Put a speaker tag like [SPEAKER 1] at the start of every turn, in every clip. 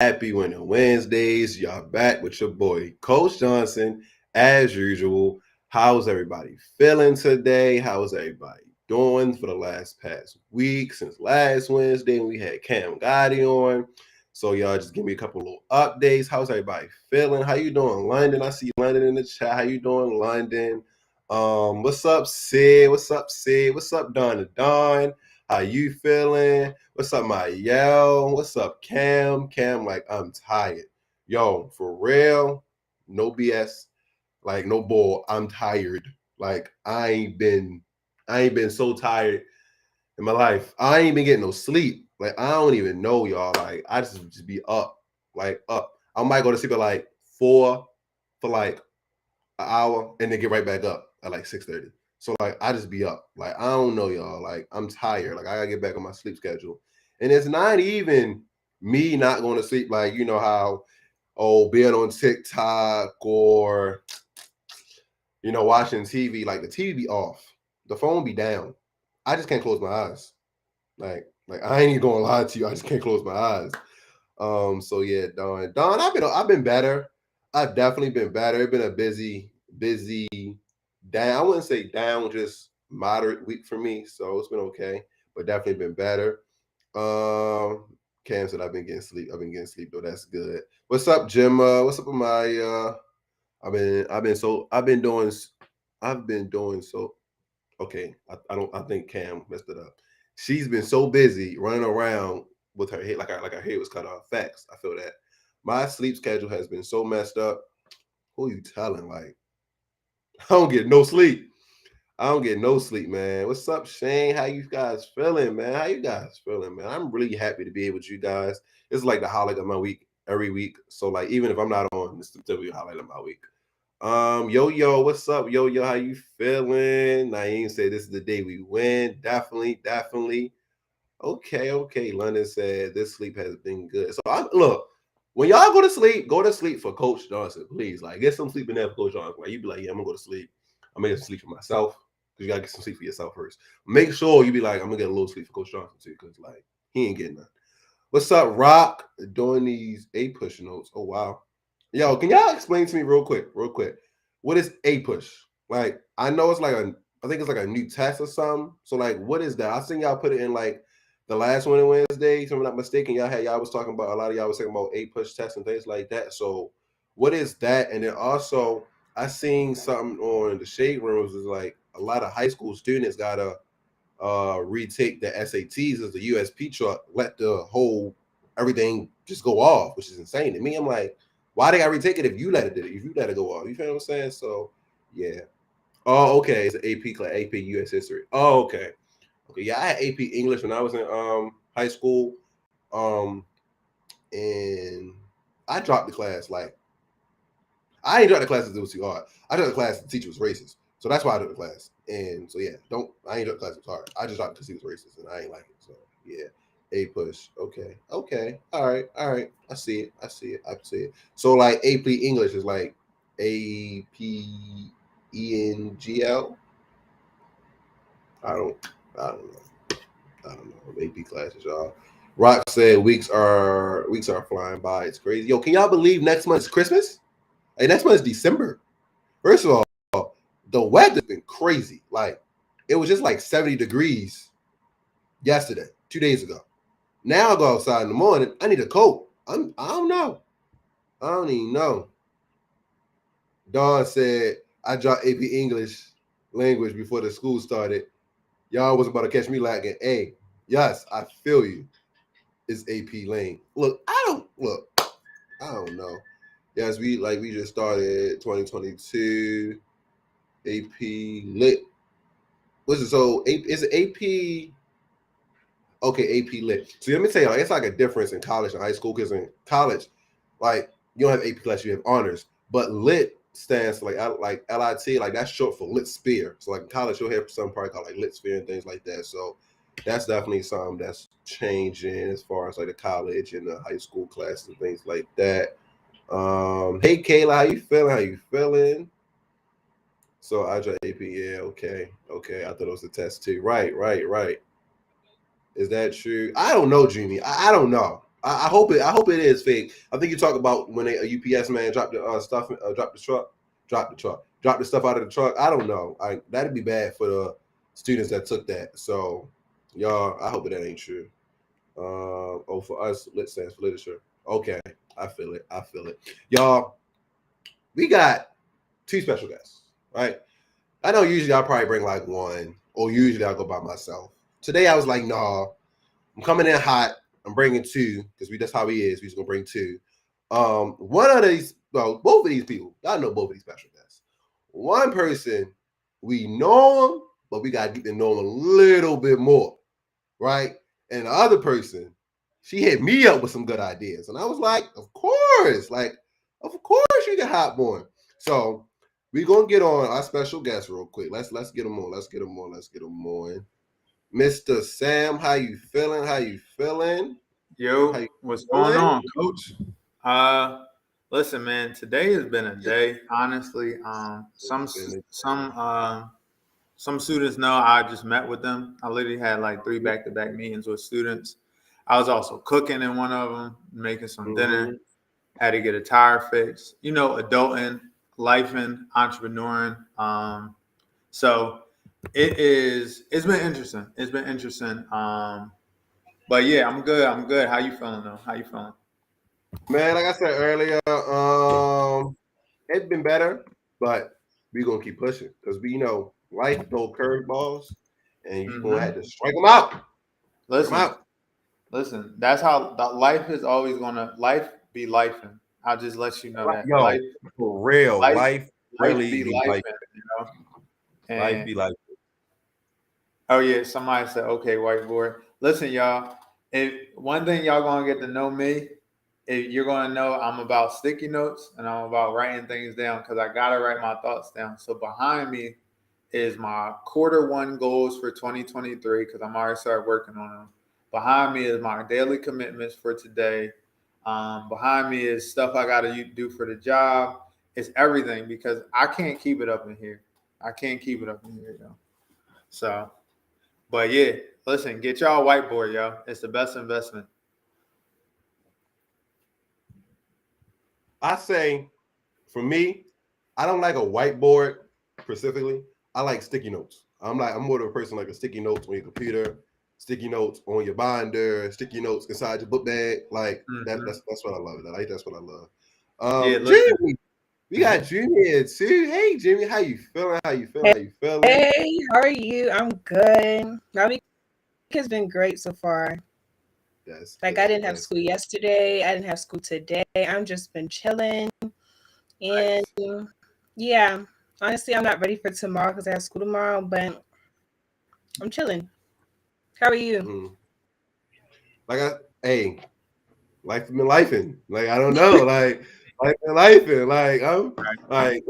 [SPEAKER 1] Happy Winter Wednesdays. Y'all back with your boy, Coach Johnson, as usual. How's everybody feeling today? How's everybody doing for the past week since last Wednesday when we had Cam Gotti on? So y'all just give me a couple little updates. How's everybody feeling? How you doing, London? I see London in the chat. How you doing, London? What's up, Sid? What's up, Sid? What's up, Don to Don? How you feeling? What's up, my yo? What's up, Cam? Cam, like, I'm tired. Yo, for real, no BS, like no bull. I'm tired. Like, I ain't been so tired in my life. I ain't been getting no sleep. Like, I don't even know, y'all. Like, I just be up, like up. I might go to sleep at like 4 for like an hour and then get right back up at like 6:30. So like I just be up. Like I don't know, y'all. Like I'm tired. Like I gotta get back on my sleep schedule. And it's not even me not going to sleep. Like you know how being on TikTok or watching TV. Like the TV be off, the phone be down. I just can't close my eyes. Like I ain't even gonna lie to you. I just can't close my eyes. So yeah, Don, I've been better. I've definitely been better. It's been a busy down. I wouldn't say down, just moderate week for me. So it's been okay, but definitely been better. Cam said I've been getting sleep. I've been getting sleep though. That's good. What's up, Jim? What's up with my I've been doing so okay. I think Cam messed it up. She's been so busy running around with her head, like her head was cut off. Facts. I feel that. My sleep schedule has been so messed up. Who you telling? Like, I don't get no sleep. I don't get no sleep, man. What's up, Shane? How you guys feeling, man? How you guys feeling, man? I'm really happy to be able with you guys. It's like the highlight of my week every week. So like even if I'm not on, it's still be a highlight of my week. Yo, what's up? Yo, how you feeling? Naeem said this is the day we win. Definitely. Okay. London said this sleep has been good. So I look, when y'all go to sleep for Coach Johnson, please. Like get some sleep in there for Coach Johnson. Like you be like, yeah, I'm gonna go to sleep. I'm gonna get some sleep for myself. Because you gotta get some sleep for yourself first. Make sure you be like, I'm gonna get a little sleep for Coach Johnson too, because like he ain't getting none. What's up, Rock? Doing these A push notes. Oh wow. Yo, can y'all explain to me real quick? What is A push? Like, I know it's like I think it's like a new test or something. So like, what is that? I seen y'all put it in like the last one on Wednesday. If I'm not mistaken, y'all was talking about a lot of y'all was talking about A push tests and things like that. So what is that? And then also I seen something on the shade rooms is like a lot of high school students gotta retake the SATs as the USP chart, let the whole everything just go off, which is insane to me. I'm like, why they got to retake it if you let it if you let it go off? You feel what I'm saying? So yeah. Oh, okay. It's an AP class, AP US history. Oh, okay. Okay. Yeah, I had AP English when I was in high school. Um and I dropped the class like I ain't dropped the class because it was too hard. I dropped the class the teacher was racist. So that's why I dropped the class. And so yeah, I ain't dropped the class, it was hard. I just dropped it because he was racist and I ain't like it. So yeah. A push. Okay. All right. I see it. So like AP English is like APENGL. I don't I don't know. I don't know. AP classes, y'all. Rock said weeks are flying by. It's crazy. Yo, can y'all believe next month is Christmas? Hey, next month is December. First of all, the weather's been crazy. Like it was just like 70 degrees yesterday, 2 days ago. Now I go outside in the morning. I need a coat. I don't know. I don't even know. Dawn said I dropped AP English language before the school started. Y'all wasn't about to catch me lacking. Hey, yes, I feel you. It's AP Lane. Look, I don't know. Yes, we just started 2022. AP Lit. What's it? So is it AP? Okay, AP Lit. So let me tell you, it's like a difference in college and high school. Because in college, like you don't have AP class, you have honors. But Lit stands for like LIT, like that's short for Lit Sphere. So like in college, you'll have some part called like Lit Sphere and things like that. So that's definitely something that's changing as far as like the college and the high school classes and things like that. Hey Kayla, how you feeling? So I dropped AP. Yeah, okay. I thought it was a test too. Right. Is that true? I don't know, Jimmy. I don't know. I hope it. I hope it is fake. I think you talk about when a UPS man dropped the stuff, dropped the stuff out of the truck. I don't know. That'd be bad for the students that took that. So, y'all, I hope that ain't true. Oh, for us, lit stands for literature. Okay, I feel it. I feel it. Y'all, we got two special guests, right? I know usually I'll probably bring like one, or usually I'll go by myself. Today I was like, nah, I'm coming in hot. I'm bringing two because that's how he is. We're just gonna bring two. One of these, well, both of these people, y'all know both of these special guests. One person, we know him, but we gotta get to know him a little bit more, right? And the other person, she hit me up with some good ideas, and I was like, of course, you can hop on. So we're gonna get on our special guest real quick. Let's get him on. Let's get him on. Let's get him on. Mr. Sam, how you feeling? How you feeling?
[SPEAKER 2] Yo, what's going on, Coach? Listen, man. Today has been a day. Honestly, some students know I just met with them. I literally had like 3 back-to-back meetings with students. I was also cooking in one of them, making some dinner. Had to get a tire fixed. You know, adulting, lifing, entrepreneuring. So it's been interesting. It's been interesting. But yeah, I'm good. I'm good. How you feeling though? How you feeling?
[SPEAKER 1] Man, like I said earlier, it's been better, but we're gonna keep pushing because we know life throw curveballs, and you're gonna have to strike them out.
[SPEAKER 2] Listen, listen. That's how life is always gonna be lifing. I'll just let you know that
[SPEAKER 1] Yo, for real, life really
[SPEAKER 2] be
[SPEAKER 1] be
[SPEAKER 2] lifing.
[SPEAKER 1] life.
[SPEAKER 2] You know,
[SPEAKER 1] Life
[SPEAKER 2] and
[SPEAKER 1] be life.
[SPEAKER 2] oh yeah, somebody said okay, whiteboard. Listen, y'all. If one thing y'all gonna get to know me, if you're gonna know I'm about sticky notes and I'm about writing things down because I gotta write my thoughts down. So behind me is my quarter 1 goals for 2023 because I'm already started working on them. Behind me is my daily commitments for today. Behind me is stuff I gotta do for the job. It's everything because I can't keep it up in here. I can't keep it up in here, yo. So, but yeah, listen, get y'all a whiteboard, yo. It's the best investment.
[SPEAKER 1] I say, for me, I don't like a whiteboard specifically. I like sticky notes. I'm more of a person like a sticky notes on your computer, sticky notes on your binder, sticky notes inside your book bag. Like that's what I love. That's what I love.
[SPEAKER 2] Yeah, listen.
[SPEAKER 1] Jimmy, we got Jimmy here too. Hey Jimmy, how you feeling? How you feeling? How you feeling?
[SPEAKER 3] Hey, how are you? I'm good. My week has been great so far.
[SPEAKER 1] That's
[SPEAKER 3] Like, I
[SPEAKER 1] good.
[SPEAKER 3] didn't have school yesterday. I didn't have school today. I'm just been chilling. And yeah, honestly, I'm not ready for tomorrow because I have school tomorrow, but I'm chilling. How are you?
[SPEAKER 1] Mm. Hey, life been lifing. Like I don't know, life been lifing. Like I'm like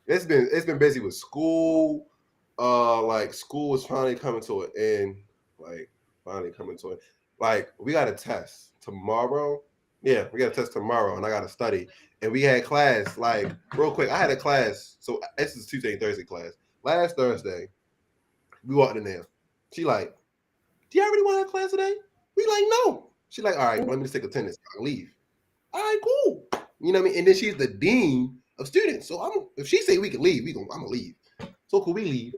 [SPEAKER 1] it's been busy with school. Like school is finally coming to an end. Like finally coming to it. Like we got a test tomorrow. Yeah, we got a test tomorrow, and I got to study. And we had class. Like real quick, I had a class. So this is Tuesday and Thursday class. Last Thursday, we walked in there. She like, "Do you already want to have class today?" We like, "No." She like, "All right, well, let me just take attendance. I'll leave." All right, cool. You know what I mean? And then she's the dean of students. So if she say we can leave, I'm gonna leave. So cool, we leave.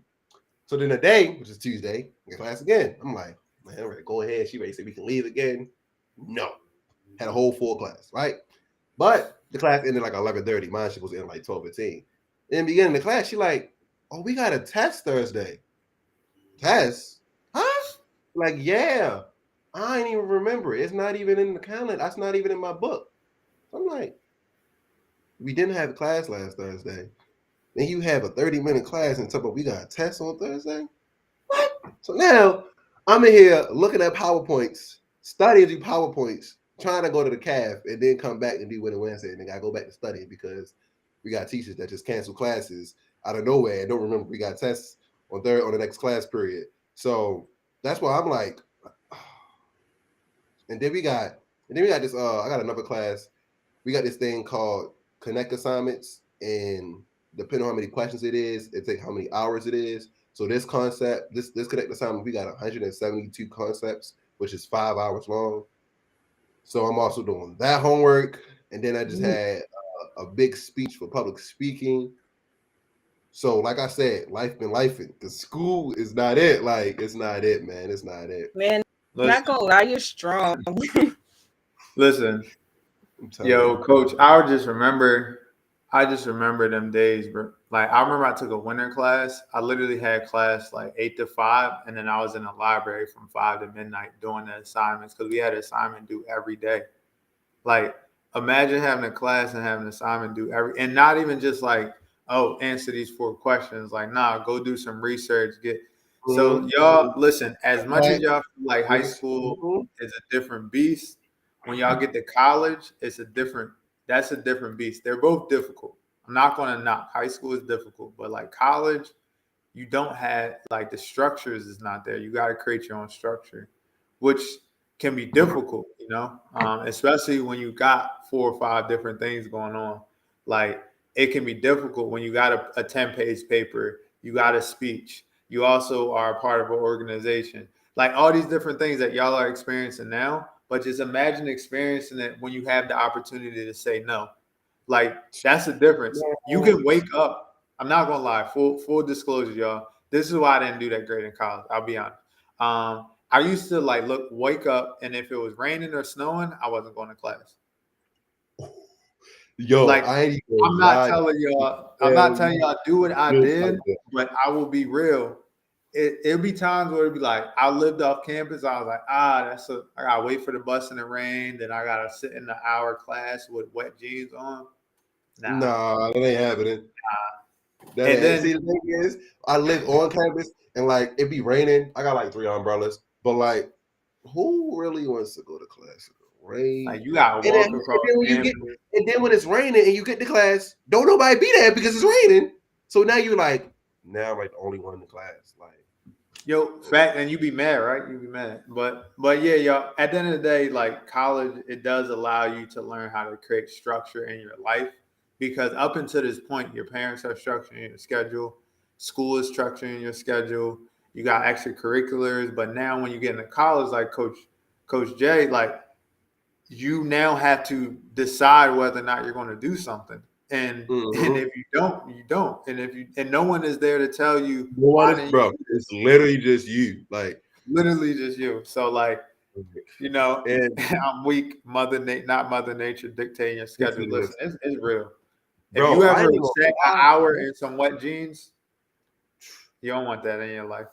[SPEAKER 1] So then the day, which is Tuesday, we get class again. I'm like, man, I'm ready to go ahead. She ready to say we can leave again. No. Had a whole full class, right? But the class ended like 11:30. Mine was in like 12:15. In the beginning of the class, she like, oh, we got a test Thursday. Test? Huh? Like, yeah. I ain't even remember. It's not even in the calendar. That's not even in my book. I'm like, we didn't have a class last Thursday. Then you have a 30-minute class and talk about we got a test on Thursday? What? So now I'm in here looking at PowerPoints, studying through PowerPoints, trying to go to the CAF and then come back and do Winter Wednesday. And then I go back to study because we got teachers that just cancel classes out of nowhere and don't remember we got tests on the next class period. So that's why I'm like, and then we got this I got another class. We got this thing called Connect assignments, and depending on how many questions it is, it takes how many hours it is. So this concept, this Connect assignment, we got 172 concepts, which is 5 hours long. So I'm also doing that homework. And then I just
[SPEAKER 3] Mm.
[SPEAKER 1] had a big speech for public speaking. So, like I said, life been lifing. The school is not it. Like, it's not it, man. It's not it.
[SPEAKER 3] Man,
[SPEAKER 2] Listen,
[SPEAKER 3] not gonna lie, you're strong.
[SPEAKER 2] listen,
[SPEAKER 1] I'm telling
[SPEAKER 2] yo,
[SPEAKER 1] you.
[SPEAKER 2] coach, I just remember them days, bro. Like I remember I took a winter class. I literally had class like 8 to 5, and then I was in the library from 5 to midnight doing the assignments because we had an assignment due every day. Like imagine having a class and having an assignment due and not even just like, oh, answer these 4 questions. Like, nah, go do some research. So y'all listen, as much as y'all feel like high school is a different beast, when y'all get to college, that's a different beast. They're both difficult. I'm not gonna knock. High school is difficult, but like college, you don't have like the structures is not there. You got to create your own structure, which can be difficult, especially when you got 4 or 5 different things going on. Like it can be difficult when you got a 10-page paper, you got a speech, you also are a part of an organization, like all these different things that y'all are experiencing now. But just imagine experiencing it when you have the opportunity to say no. Like that's the difference. You can wake up. I'm not gonna lie. Full disclosure, y'all. This is why I didn't do that great in college. I'll be honest. I used to like wake up, and if it was raining or snowing, I wasn't going to class.
[SPEAKER 1] Yo,
[SPEAKER 2] Like
[SPEAKER 1] I ain't even
[SPEAKER 2] I'm not telling y'all do what I did, but I will be real. It'll be times where it'll be like I lived off campus. I was like, I gotta wait for the bus in the rain. Then I gotta sit in the hour class with wet jeans on.
[SPEAKER 1] Nah, that ain't happening. See, the thing is, I live on campus and like it be raining. I got like 3 umbrellas, but like, who really wants to go to class in the rain?
[SPEAKER 2] Like you gotta walk across campus.
[SPEAKER 1] And then when it's raining and you get to class, don't nobody be there because it's raining. So now you're like, now I'm like the only one in the class. Like,
[SPEAKER 2] yo, fact, and you be mad, right? You be mad, but yeah, y'all. At the end of the day, like college, it does allow you to learn how to create structure in your life. Because up until this point, your parents are structuring your schedule, school is structuring your schedule. You got extracurriculars, but now when you get into college, like Coach Jay, like you now have to decide whether or not you're going to do something. And if you don't, you don't. And no one is there to tell you
[SPEAKER 1] bro, it's literally just you. Like
[SPEAKER 2] literally just you. So like, and I'm weak. Not Mother Nature dictating your schedule. Listen, it's real. Bro, if you ever set an hour in some wet jeans, you don't want that in your life.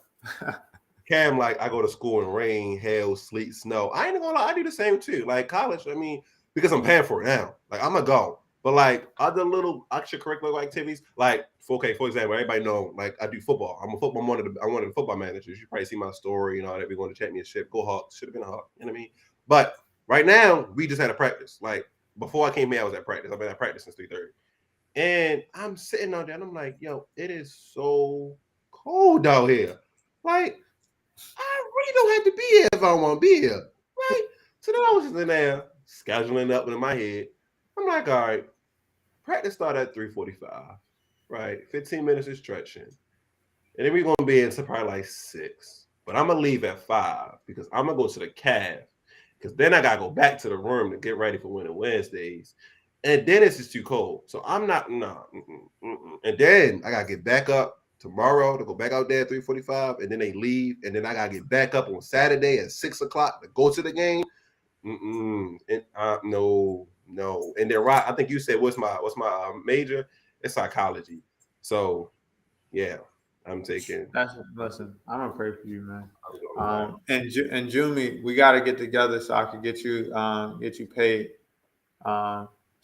[SPEAKER 1] Cam, like I go to school in rain, hail, sleet, snow. I ain't gonna lie, I do the same too. Like college, I mean, because I'm paying for it now. Like I'm gonna go. But like other little extracurricular activities, like for example, everybody know like I do football. I'm one of the football managers. You probably see my story, that we're going to championship. Go Hawks, should have been a Hawk, you know what I mean? But right now, we just had a practice. Like before I came here, I was at practice. I've been at practice since 3:30. And I'm sitting on there and I'm like, yo, it is so cold out here. Like, I really don't have to be here if I want to be here. Right? So then I was just in there scheduling up in my head. I'm like, all right, practice start at 3:45. Right? 15 minutes of stretching. And then we're gonna be into probably like 6. But I'm gonna leave at 5 because I'm gonna go to the calf. Because then I gotta go back to the room to get ready for Winter Wednesdays. And then it's just too cold. So I'm not, And then I gotta get back up tomorrow to go back out there at 3:45, and then they leave, and then I gotta get back up on Saturday at 6 o'clock to go to the game. No. And then I think you said what's my major? It's psychology. So yeah, I'm taking.
[SPEAKER 2] Listen, I'm gonna pray for you, man. And Jumi, we got to get together so I can get you paid.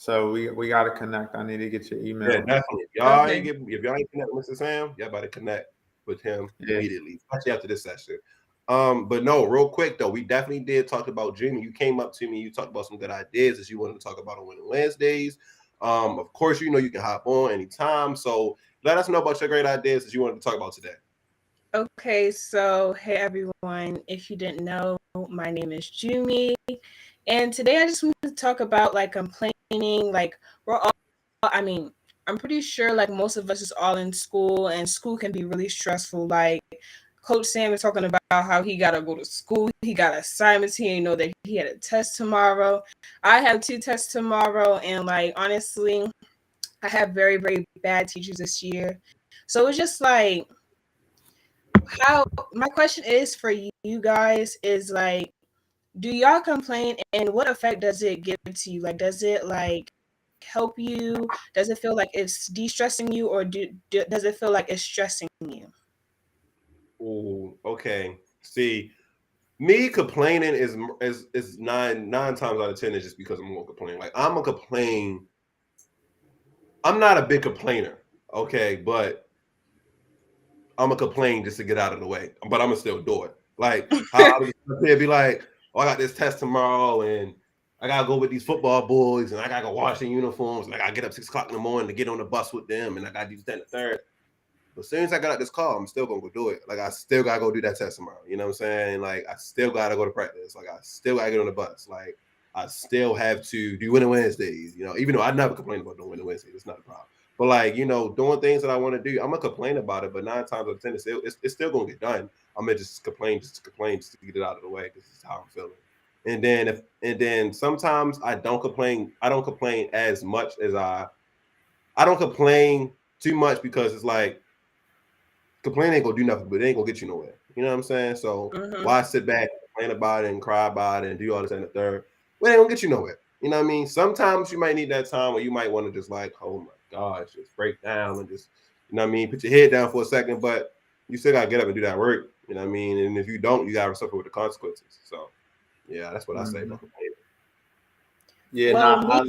[SPEAKER 2] So we got to connect. I need to get your email.
[SPEAKER 1] Yeah, definitely. If y'all ain't connect with Mr. Sam, y'all better connect with him immediately, especially after this session. But no, real quick though, we definitely did talk about Jimmy. You came up to me, you talked about some good ideas that you wanted to talk about on Winter Wednesdays. Of course, you can hop on anytime. So let us know about your great ideas that you wanted to talk about today.
[SPEAKER 3] Okay, so hey everyone. If you didn't know, my name is Jumi. And today I just wanted to talk about like complaining. Like I'm pretty sure like most of us is all in school, and school can be really stressful. Like Coach Sam is talking about how he got to go to school. He got assignments. He didn't know that he had a test tomorrow. I have 2 tests tomorrow. And like, honestly, I have very, very bad teachers this year. So it's just like, how my question is for you guys is like, do y'all complain and what effect does it give to you? Like, does it like help you? Does it feel like it's de-stressing you, or does it feel like it's stressing you?
[SPEAKER 1] Oh, okay. See, me complaining is nine times out of 10 is just because I'm gonna complain. Like I'm gonna complain. I'm not a big complainer, okay, but I'm gonna complain just to get out of the way. But I'm gonna still do it. Like how I would be like, oh, I got this test tomorrow, and I gotta go with these football boys, and I gotta go wash their uniforms, and I gotta get up 6 o'clock in the morning to get on the bus with them, and I gotta do this, that, and the third. But as soon as I got out this car, I'm still gonna go do it. Like I still gotta go do that test tomorrow. You know what I'm saying? Like I still gotta go to practice. Like I still gotta get on the bus. Like I still have to do Winter Wednesdays. You know, even though I never complain about doing Winter Wednesdays, it's not a problem. But like doing things that I want to do, I'm gonna complain about it. But 9 times out of 10, it's still gonna get done. I'm gonna just complain, just to get it out of the way because it's how I'm feeling. And then sometimes I don't complain. I don't complain as much as I don't complain too much because it's like complaining ain't gonna do nothing, but it ain't gonna get you nowhere. You know what I'm saying? So why sit back, complain about it, and cry about it, and do all this and the third? Well, it ain't gonna get you nowhere. You know what I mean? Sometimes you might need that time where you might want to just like, oh my gosh, just break down and just, you know what I mean, put your head down for a second, but you still gotta get up and do that work. You know what I mean? And if you don't, you gotta suffer with the consequences. So yeah, that's what I say about complaining.
[SPEAKER 2] Yeah,
[SPEAKER 3] well,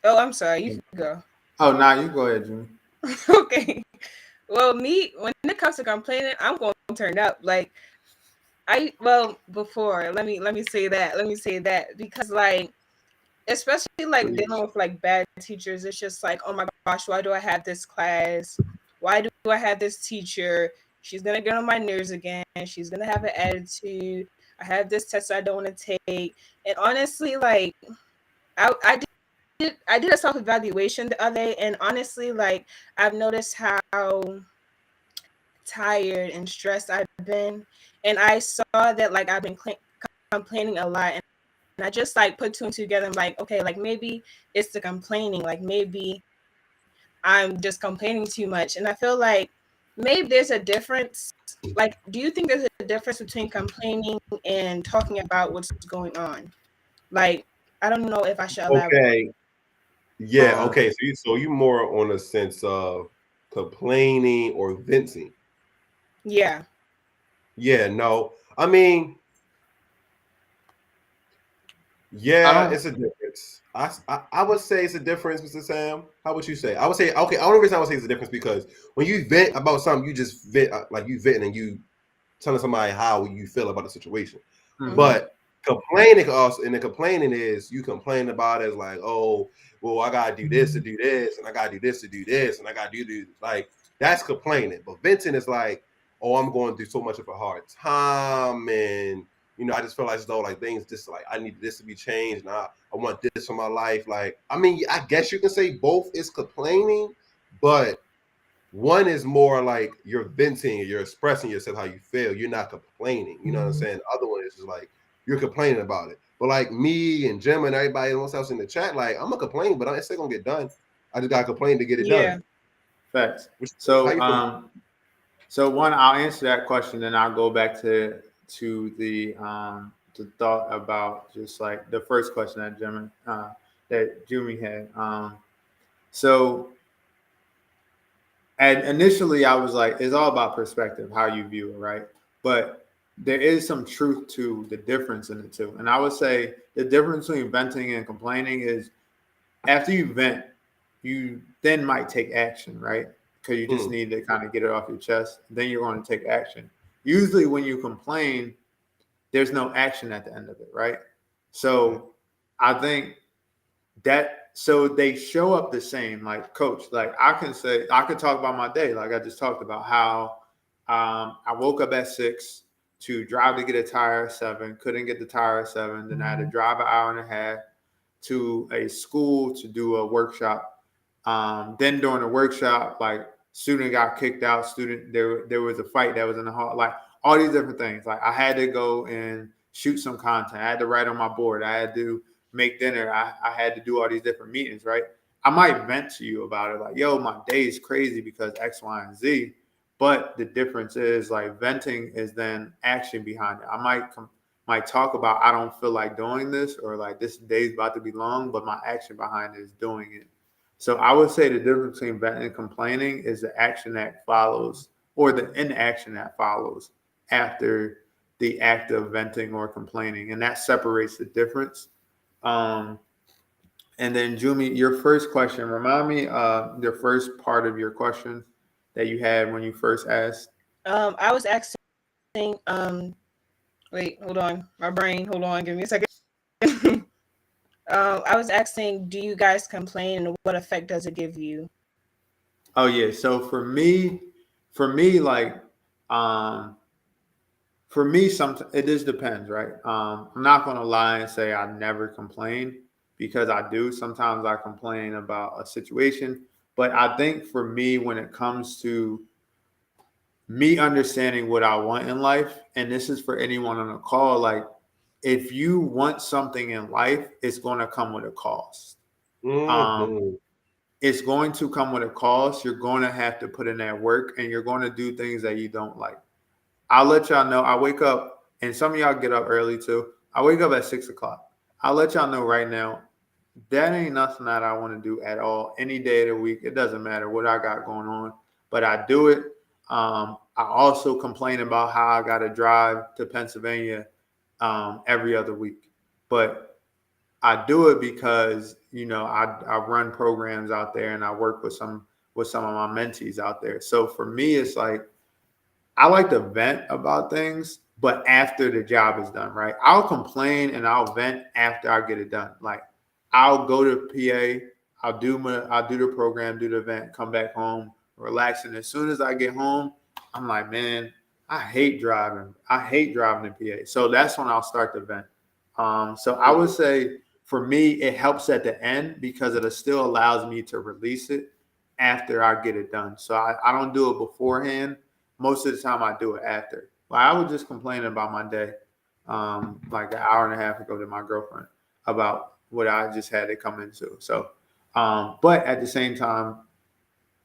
[SPEAKER 3] oh, I'm sorry, you can go.
[SPEAKER 2] Oh, now you go ahead, Jimmy.
[SPEAKER 3] Okay. Well, me, when it comes to complaining, I'm going to turn up. Like, before, let me say that because, like, especially like dealing with like bad teachers, it's just like, oh my gosh, why do I have this class? Why do I have this teacher? She's gonna get on my nerves again. She's gonna have an attitude. I have this test I don't want to take. And honestly, like, I did a self-evaluation the other day, and honestly, like, I've noticed how tired and stressed I've been, and I saw that like I've been complaining a lot, and I just like put 2 and 2 together. I'm like, okay, like maybe it's the complaining, like maybe I'm just complaining too much, and I feel like maybe there's a difference. Like, do you think there's a difference between complaining and talking about what's going on? Like, I don't know if I should elaborate.
[SPEAKER 1] Okay. Yeah. Okay. So you more on a sense of complaining or venting.
[SPEAKER 3] Yeah.
[SPEAKER 1] Yeah. No. I mean, yeah, it's a difference. I would say it's a difference, Mr. Sam. How would you say? I would say okay. The only reason I would say it's a difference because when you vent about something, you just vent like you venting and you telling somebody how you feel about the situation. But complaining also, and the complaining is you complain about it as like, oh, well, I gotta do this to do this, and I gotta do this to do this, and I gotta do this. Like that's complaining. But venting is like, oh, I'm going through so much of a hard time, and I just feel like as though like things just like I need this to be changed, and I want this for my life. Like, I mean, I guess you can say both is complaining, but one is more like you're venting, you're expressing yourself how you feel. You're not complaining. You know what I'm saying? The other one is just like you're complaining about it. But like me and Jim and everybody else in the chat, like I'm gonna complain, but it's still gonna get done. I just gotta complain to get it done.
[SPEAKER 2] Facts. So one, I'll answer that question, and I'll go back to the thought about just like the first question that Jimmy had. And initially, I was like, it's all about perspective, how you view it, right? But there is some truth to the difference in the two. And I would say the difference between venting and complaining is after you vent, you then might take action, right? Because you just need to kind of get it off your chest. Then you're going to take action. Usually when you complain, there's no action at the end of it, right? So I think so they show up the same, like coach, like I could talk about my day. Like I just talked about how I woke up at 6 to drive to get a tire at 7, couldn't get the tire at 7. Then I had to drive an hour and a half to a school to do a workshop. Then during the workshop, like student got kicked out, there was a fight that was in the hall. Like all these different things. Like I had to go and shoot some content. I had to write on my board. I had to make dinner. I had to do all these different meetings, right? I might vent to you about it, like, yo, my day is crazy because X, Y, and Z. But the difference is like venting is then action behind it. I might talk about I don't feel like doing this, or like this day's about to be long, but my action behind it is doing it. So I would say the difference between venting and complaining is the action that follows, or the inaction that follows after the act of venting or complaining, and that separates the difference. And then Jumi, your first question, remind me the first part of your question that you had when you first asked.
[SPEAKER 3] I was asking, wait, hold on. My brain, hold on, give me a second. I was asking, do you guys complain and what effect does it give you?
[SPEAKER 2] Oh yeah. So for me, like, for me, sometimes it just depends, right? I'm not gonna lie and say I never complain, because I do. Sometimes I complain about a situation, but I think for me, when it comes to me understanding what I want in life, and this is for anyone on the call, like if you want something in life, it's going to come with a cost.
[SPEAKER 1] Mhm.
[SPEAKER 2] It's going to come with a cost. You're going to have to put in that work, and you're going to do things that you don't like. I'll let y'all know. I wake up, and some of y'all get up early too. I wake up at 6 o'clock. I'll let y'all know right now, that ain't nothing that I want to do at all. Any day of the week, it doesn't matter what I got going on, but I do it. I also complain about how I got to drive to Pennsylvania every other week, but I do it because I run programs out there, and I work with some of my mentees out there. So for me, it's like I like to vent about things, but after the job is done, right? I'll complain and I'll vent after I get it done. Like I'll go to PA, I'll do the program, do the event, come back home, relax, and as soon as I get home, I'm like, man, I hate driving. I hate driving in PA. So that's when I'll start the vent. So I would say for me, it helps at the end because it still allows me to release it after I get it done. So I don't do it beforehand. Most of the time I do it after. Like I was just complaining about my day, like an hour and a half ago to my girlfriend about what I just had to come into. So, but at the same time,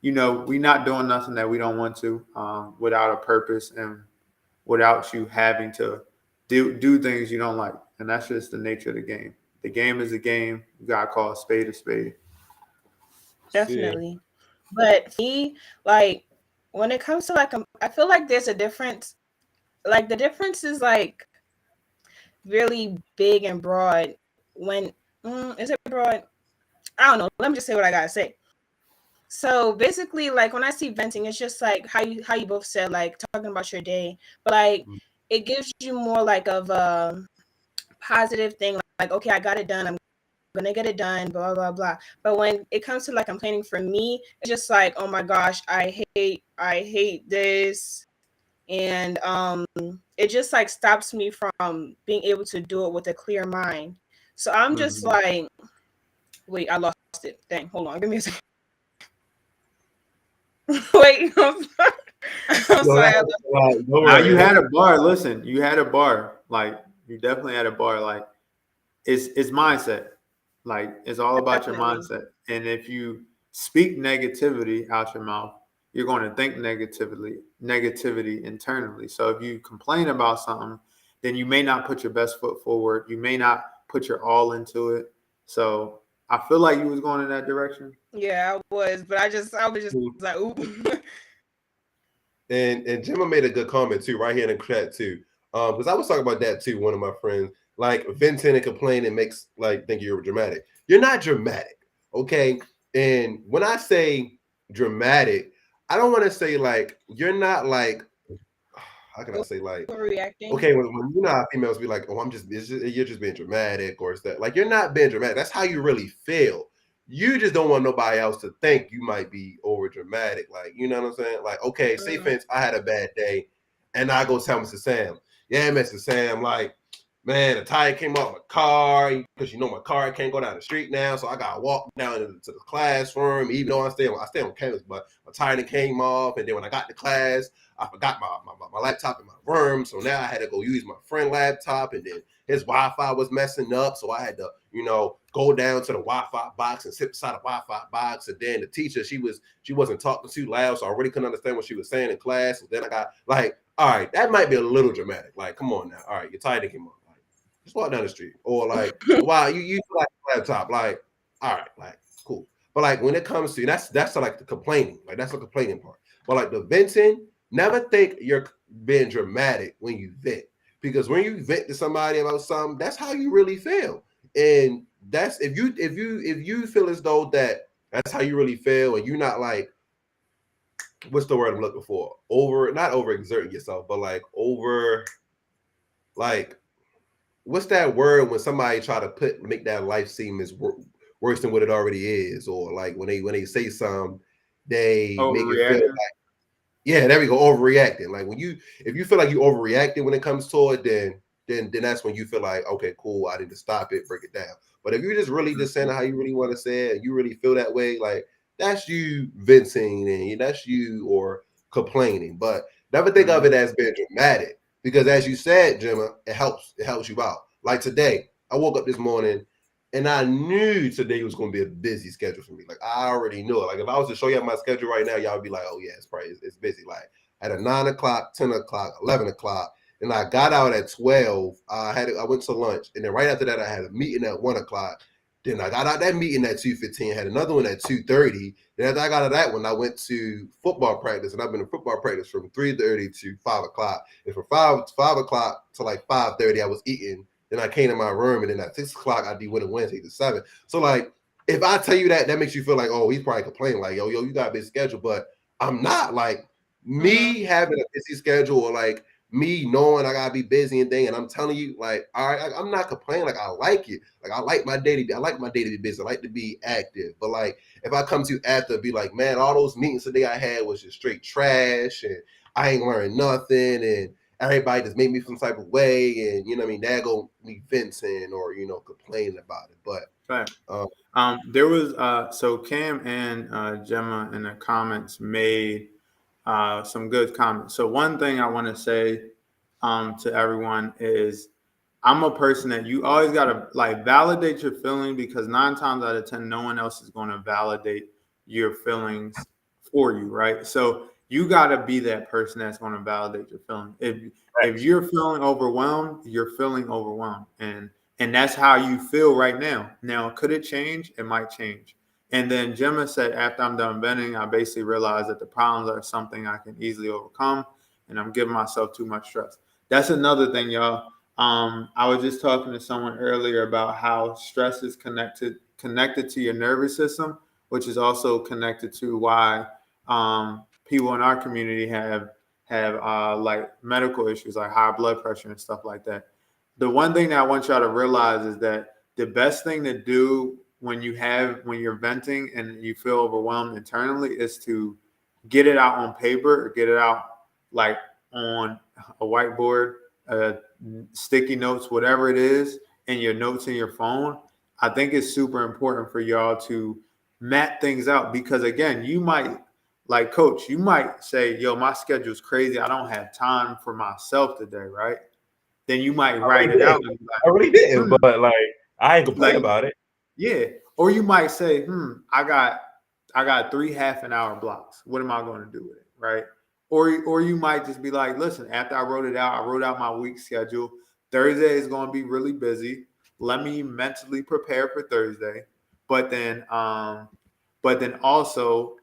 [SPEAKER 2] we're not doing nothing that we don't want to, without a purpose and without you having to do things you don't like. And that's just the nature of the game. The game is a game. You gotta call a spade a spade.
[SPEAKER 3] Definitely. But me, like, when it comes to like, I feel like there's a difference. Like the difference is like really big and broad. When is it broad? I don't know. Let me just say what I gotta say. So basically, like when I see venting, it's just like how you both said, like talking about your day, but like it gives you more like of a positive thing. Like okay, I got it done. I'm gonna get it done. Blah blah blah. But when it comes to like complaining, for me, it's just like oh my gosh, I hate this, and it just like stops me from being able to do it with a clear mind. So I'm just like, wait, I lost it. Dang, hold on, give me a second. Wait, I'm sorry. I'm sorry.
[SPEAKER 2] Now you had a bar. Listen, you had a bar. Like you definitely had a bar. Like it's mindset. Like it's all about your mindset. And if you speak negativity out your mouth, you're going to think negativity internally. So if you complain about something, then you may not put your best foot forward. You may not put your all into it. So I feel like you was going in that direction.
[SPEAKER 3] Yeah, I was, but I was just like, oop.
[SPEAKER 1] And Gemma made a good comment too, right here in the chat too. Because I was talking about that too. One of my friends, like venting and complaining makes like think you're dramatic. You're not dramatic, okay? And when I say dramatic, I don't want to say like you're not like how can I say like
[SPEAKER 3] reacting.
[SPEAKER 1] okay when you know how females be like, oh, you're just being dramatic or is that like you're not being dramatic. That's how you really feel. You just don't want nobody else to think you might be over dramatic. Like, you know what I'm saying? Like, okay, say fence, I had a bad day, and I go tell Mr. Sam, yeah, Mr. Sam, like, man, the tire came off my car because you know my car can't go down the street now, so I got to walk down to the classroom. Even though I stay on campus, but my tire came off, and then when I got to class, I forgot my laptop in my room, so now I had to go use my friend's laptop, and then his Wi-Fi was messing up, so I had to, go down to the Wi-Fi box and sit beside the Wi-Fi box. And then the teacher, she wasn't talking too loud, so I really couldn't understand what she was saying in class. So then I got like, all right, that might be a little dramatic. Like, come on now, all right, your tire came off. Like, just walk down the street, or like, wow, you like a laptop, like, all right, like, cool. But like when it comes to that's like the complaining, like that's the complaining part. But like the venting, never think you're being dramatic when you vent. Because when you vent to somebody about something, that's how you really feel. And that's if you feel as though that's how you really feel, and you're not like, what's the word I'm looking for? Not overexerting yourself, but like what's that word when somebody try to make that life seem as worse than what it already is, or like when they say something, they make it feel like, yeah, there we go, overreacting. Like if you feel like you overreacted when it comes to it, then that's when you feel like, okay, cool, I need to stop it, break it down. But if you're just really just saying how you really want to say it, and you really feel that way, like that's you venting and that's you or complaining. But never think of it as being dramatic, because as you said, Gemma, it helps you out. Like today, I woke up this morning and I knew today was going to be a busy schedule for me. Like I already knew it. Like if I was to show you my schedule right now, y'all would be like, oh yeah, it's busy. Like at a 9 o'clock, 10 o'clock, 11 o'clock. And I got out at 12. I went to lunch. And then right after that, I had a meeting at 1 o'clock. Then I got out that meeting at 2:15, had another one at 2:30. Then after I got out of that one, I went to football practice. And I've been in football practice from 3:30 to 5 o'clock. And from 5 o'clock to like 5:30, I was eating. Then I came to my room, and then at 6 o'clock, I did Winter Wednesday to 7. So, like, if I tell you that makes you feel like, oh, he's probably complaining, like, yo, you got a busy schedule. But I'm not. Like, me having a busy schedule, or like me knowing I gotta be busy and thing, and I'm telling you, like, all right, I'm not complaining. Like, I like it. Like, I like my day to be busy. I like to be active. But like, if I come to you after, be like, man, all those meetings today I had was just straight trash, and I ain't learned nothing, and everybody just made me some type of way, and you know what I mean, that go me venting or complaining about it. But
[SPEAKER 2] right. There was so Cam and Gemma in the comments made some good comments. So one thing I want to say to everyone is, I'm a person that you always gotta like validate your feeling, because 9 times out of 10, no one else is going to validate your feelings for you, right? So you got to be that person that's going to validate your feeling. If you're feeling overwhelmed, you're feeling overwhelmed, and that's how you feel right now. Now, could it change? It might change. And then Gemma said, after I'm done venting, I basically realized that the problems are something I can easily overcome, and I'm giving myself too much stress. That's another thing, y'all. I was just talking to someone earlier about how stress is connected to your nervous system, which is also connected to why people in our community have like medical issues like high blood pressure and stuff like that. The one thing that I want y'all to realize is that the best thing to do when you're venting and you feel overwhelmed internally is to get it out on paper, or get it out like on a whiteboard, sticky notes, whatever it is, and your notes in your phone. I think it's super important for y'all to map things out, because again, you might, like Coach, you might say, yo, my schedule's crazy, I don't have time for myself today, right? Then you might write it out.
[SPEAKER 4] Like, I really didn't, but like I ain't complain about it.
[SPEAKER 2] Yeah. Or you might say, I got 3 half-an-hour blocks. What am I going to do with it? Right. Or you might just be like, listen, after I wrote out my week schedule. Thursday is going to be really busy. Let me mentally prepare for Thursday. But then also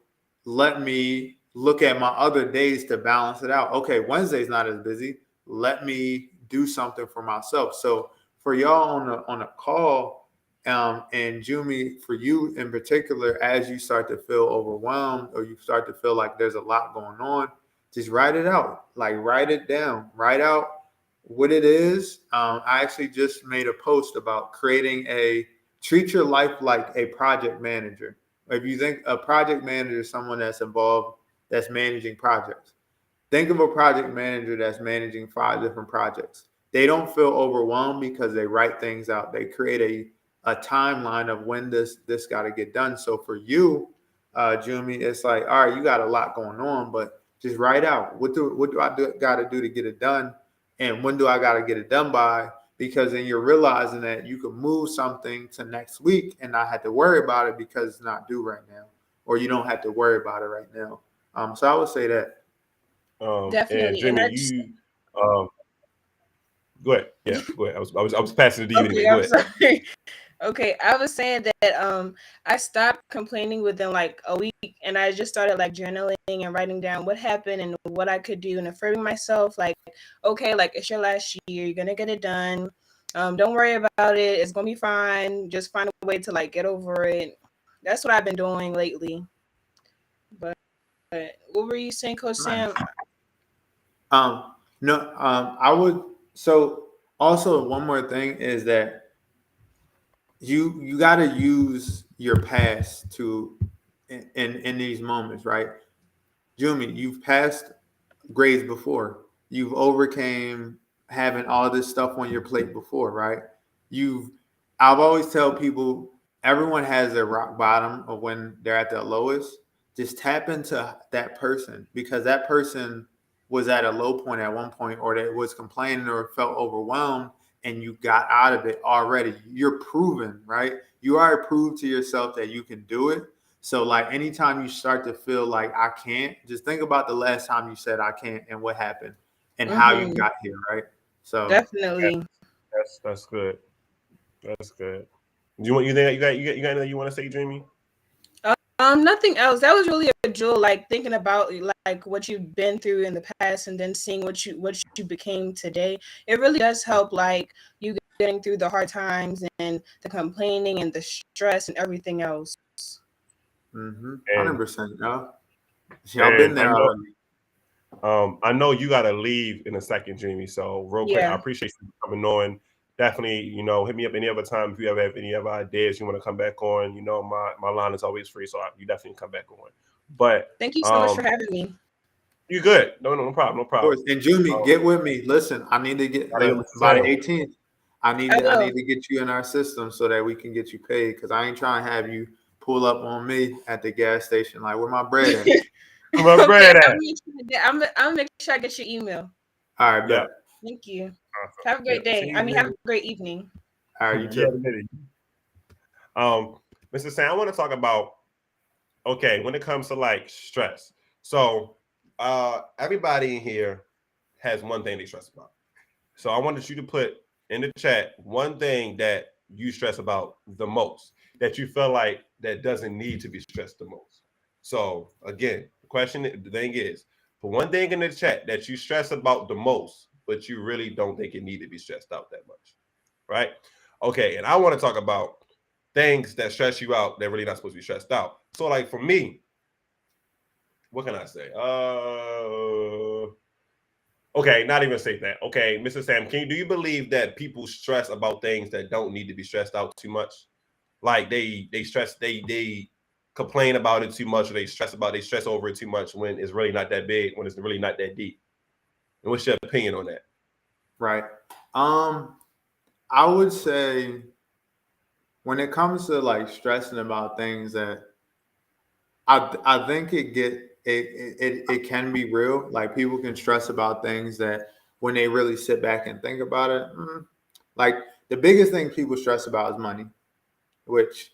[SPEAKER 2] let me look at my other days to balance it out. Okay, Wednesday's not as busy. Let me do something for myself. So for y'all on a call, and Jumi, for you in particular, as you start to feel overwhelmed, or you start to feel like there's a lot going on, just write it out. Like, write it down. Write out what it is. I actually just made a post about treat your life like a project manager. If you think a project manager is someone that's involved, that's managing projects, think of a project manager that's managing 5 different projects. they don't feel overwhelmed because they write things out. They create a timeline of when this got to get done. So for you, Jumi, it's like, all right, you got a lot going on, but just write out what do I got to do to get it done, and when do I got to get it done by? Because then you're realizing that you can move something to next week and not have to worry about it because it's not due right now, or you don't have to worry about it right now. So I would say that.
[SPEAKER 4] And
[SPEAKER 3] Definitely. And
[SPEAKER 4] Jimmy,
[SPEAKER 3] that's
[SPEAKER 4] you go ahead. Yeah, go ahead. I was passing it to you anyway.
[SPEAKER 3] okay.
[SPEAKER 4] Go
[SPEAKER 3] I'm
[SPEAKER 4] ahead.
[SPEAKER 3] sorry. Okay, I was saying that I stopped complaining within like a week, and I just started like journaling and writing down what happened and what I could do and affirming myself like, okay, like it's your last year, you're gonna get it done. Don't worry about it. It's gonna be fine. Just find a way to like get over it. That's what I've been doing lately. But what were you saying, Coach Sam?
[SPEAKER 2] No, I would. So also one more thing is that you got to use your past to in these moments, right? Jumi, you've passed grades before. You've overcame having all this stuff on your plate before, right? You've I've always tell people everyone has their rock bottom of when they're at their lowest. Just tap into that person because that person was at a low point at one point or that was complaining or felt overwhelmed and you got out of it already. You're proven, right? You already proved to yourself that you can do it. So like anytime you start to feel like I can't, just think about the last time you said I can't and what happened and how you got here, right? So
[SPEAKER 3] Definitely.
[SPEAKER 4] That's good. That's good. Do you want you think you got anything you want to say, Jamie?
[SPEAKER 3] Nothing else. That was really a jewel. Like thinking about like what you've been through in the past, and then seeing what you became today. It really does help. Like you getting through the hard times and the complaining and the stress and everything else.
[SPEAKER 2] 100%, y'all been
[SPEAKER 4] And
[SPEAKER 2] there already.
[SPEAKER 4] I know you got to leave in a second, Jamie. So real quick, I
[SPEAKER 3] Yeah.
[SPEAKER 4] appreciate you coming on. Definitely, hit me up any other time if you ever have any other ideas you want to come back on. My line is always free, so you definitely come back on. But
[SPEAKER 3] Thank you so much for having me.
[SPEAKER 4] you good? No problem, no
[SPEAKER 2] Of
[SPEAKER 4] problem.
[SPEAKER 2] course. And Jumi, get with me. Listen, I need to get
[SPEAKER 4] Gotta get with
[SPEAKER 2] by the
[SPEAKER 4] Sam.
[SPEAKER 2] 18th. I need
[SPEAKER 3] I
[SPEAKER 2] to get you in our system so that we can get you paid because I ain't trying to have you pull up on me at the gas station like where my bread at.
[SPEAKER 4] Where my bread at?
[SPEAKER 3] I'll make sure I get your email.
[SPEAKER 2] All right,
[SPEAKER 4] Yeah.
[SPEAKER 2] bet.
[SPEAKER 3] Thank you.
[SPEAKER 4] Awesome.
[SPEAKER 3] Have a great
[SPEAKER 4] Yeah,
[SPEAKER 3] day.
[SPEAKER 4] see you,
[SPEAKER 3] Have a
[SPEAKER 4] Jamie.
[SPEAKER 3] great evening.
[SPEAKER 2] All right, you
[SPEAKER 4] Yeah,
[SPEAKER 2] too.
[SPEAKER 4] admitted. Mr. Sam, I want to talk about when it comes to like stress. So everybody in here has one thing they stress about. So I wanted you to put in the chat one thing that you stress about the most, that you feel like that doesn't need to be stressed the most. So again, the thing is, put one thing in the chat that you stress about the most, but you really don't think it need to be stressed out that much. Right? Okay, and I want to talk about things that stress you out that really not supposed to be stressed out. So like for me, what can I say? Okay, not even say that. Okay, Mr. Sam, do you believe that people stress about things that don't need to be stressed out too much? Like they complain about it too much, or they stress over it too much when it's really not that big, when it's really not that deep. And what's your opinion on that?
[SPEAKER 2] Right. I would say when it comes to like stressing about things that I think it can be real. Like people can stress about things that when they really sit back and think about it, like the biggest thing people stress about is money, which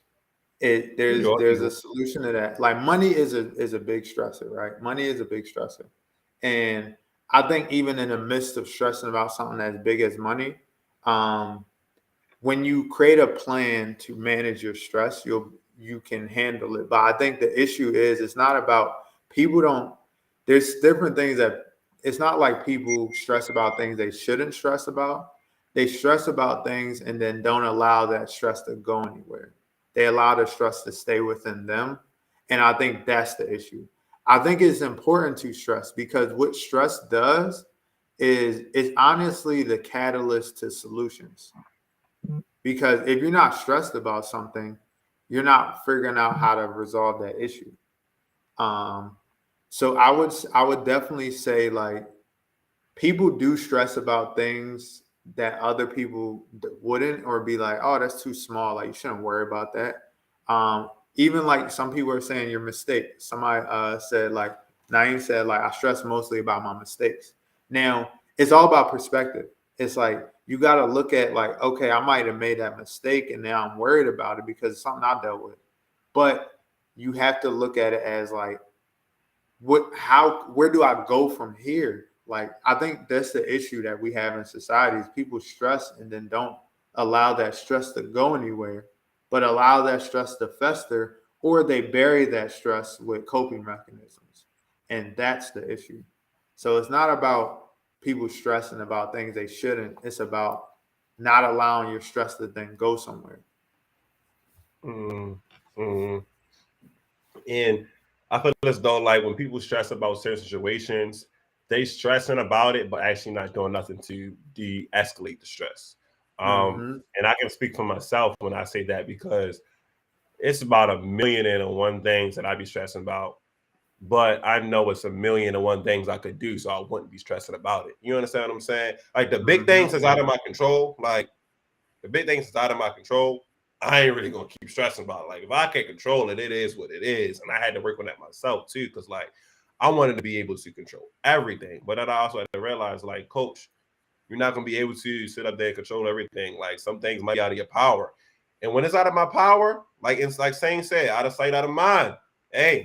[SPEAKER 2] there's a solution to that. Like money is a big stressor, right? Money is a big stressor, and I think even in the midst of stressing about something as big as money, when you create a plan to manage your stress, you can handle it. But I think the issue is it's not about people don't there's different things that it's not like people stress about things they shouldn't stress about. They stress about things and then don't allow that stress to go anywhere. They allow the stress to stay within them. And I think that's the issue. I think it's important to stress because what stress does is honestly the catalyst to solutions. Because if you're not stressed about something, you're not figuring out how to resolve that issue. So I would definitely say like people do stress about things that other people wouldn't, or be like, oh, that's too small. Like, you shouldn't worry about that. Even like some people are saying your mistake. Somebody said, like, Naeem said, like, I stress mostly about my mistakes. Now, it's all about perspective. It's like, you got to look at, like, okay, I might have made that mistake and now I'm worried about it because it's something I dealt with. But you have to look at it as like, where do I go from here? Like, I think that's the issue that we have in society is people stress and then don't allow that stress to go anywhere, but allow that stress to fester, or they bury that stress with coping mechanisms. And that's the issue. So it's not about people stressing about things they shouldn't. It's about not allowing your stress to then go somewhere.
[SPEAKER 4] Mm-hmm. And I feel as though, like, when people stress about certain situations, they stressing about it, but actually not doing nothing to de-escalate the stress. And I can speak for myself when I say that, because it's about 1,000,001 things that I be stressing about, but I know it's 1,000,001 things I could do, so I wouldn't be stressing about it. You understand what I'm saying? Like, the big things is out of my control. Like, the big things is out of my control. I ain't really gonna keep stressing about it. Like, if I can't control it, it is what it is. And I had to work on that myself too, because, like, I wanted to be able to control everything. But then I also had to realize, like, coach, you're not gonna be able to sit up there and control everything. Like, some things might be out of your power. And when it's out of my power, like, it's like Sane said, out of sight, out of mind. Hey,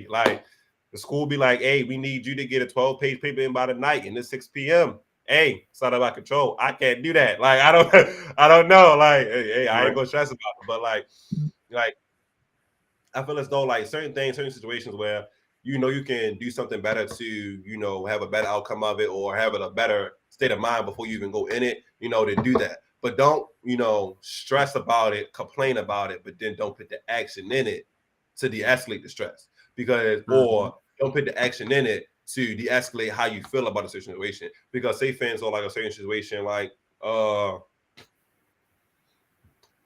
[SPEAKER 4] like, the school be like, hey, we need you to get a 12-page paper in by the night, and it's 6 p.m. Hey, it's out of my control. I can't do that. Like, I don't know. Like, hey, I ain't gonna stress about it. But like, I feel as though, like, certain things, certain situations where, you know, you can do something better to, you know, have a better outcome of it, or have it a better state of mind before you even go in it, you know, to do that. But don't, you know, stress about it, complain about it, but then don't put the action in it to de-escalate the stress. Because, or don't put the action in it to de-escalate how you feel about a situation. Because say fans are like a certain situation, like,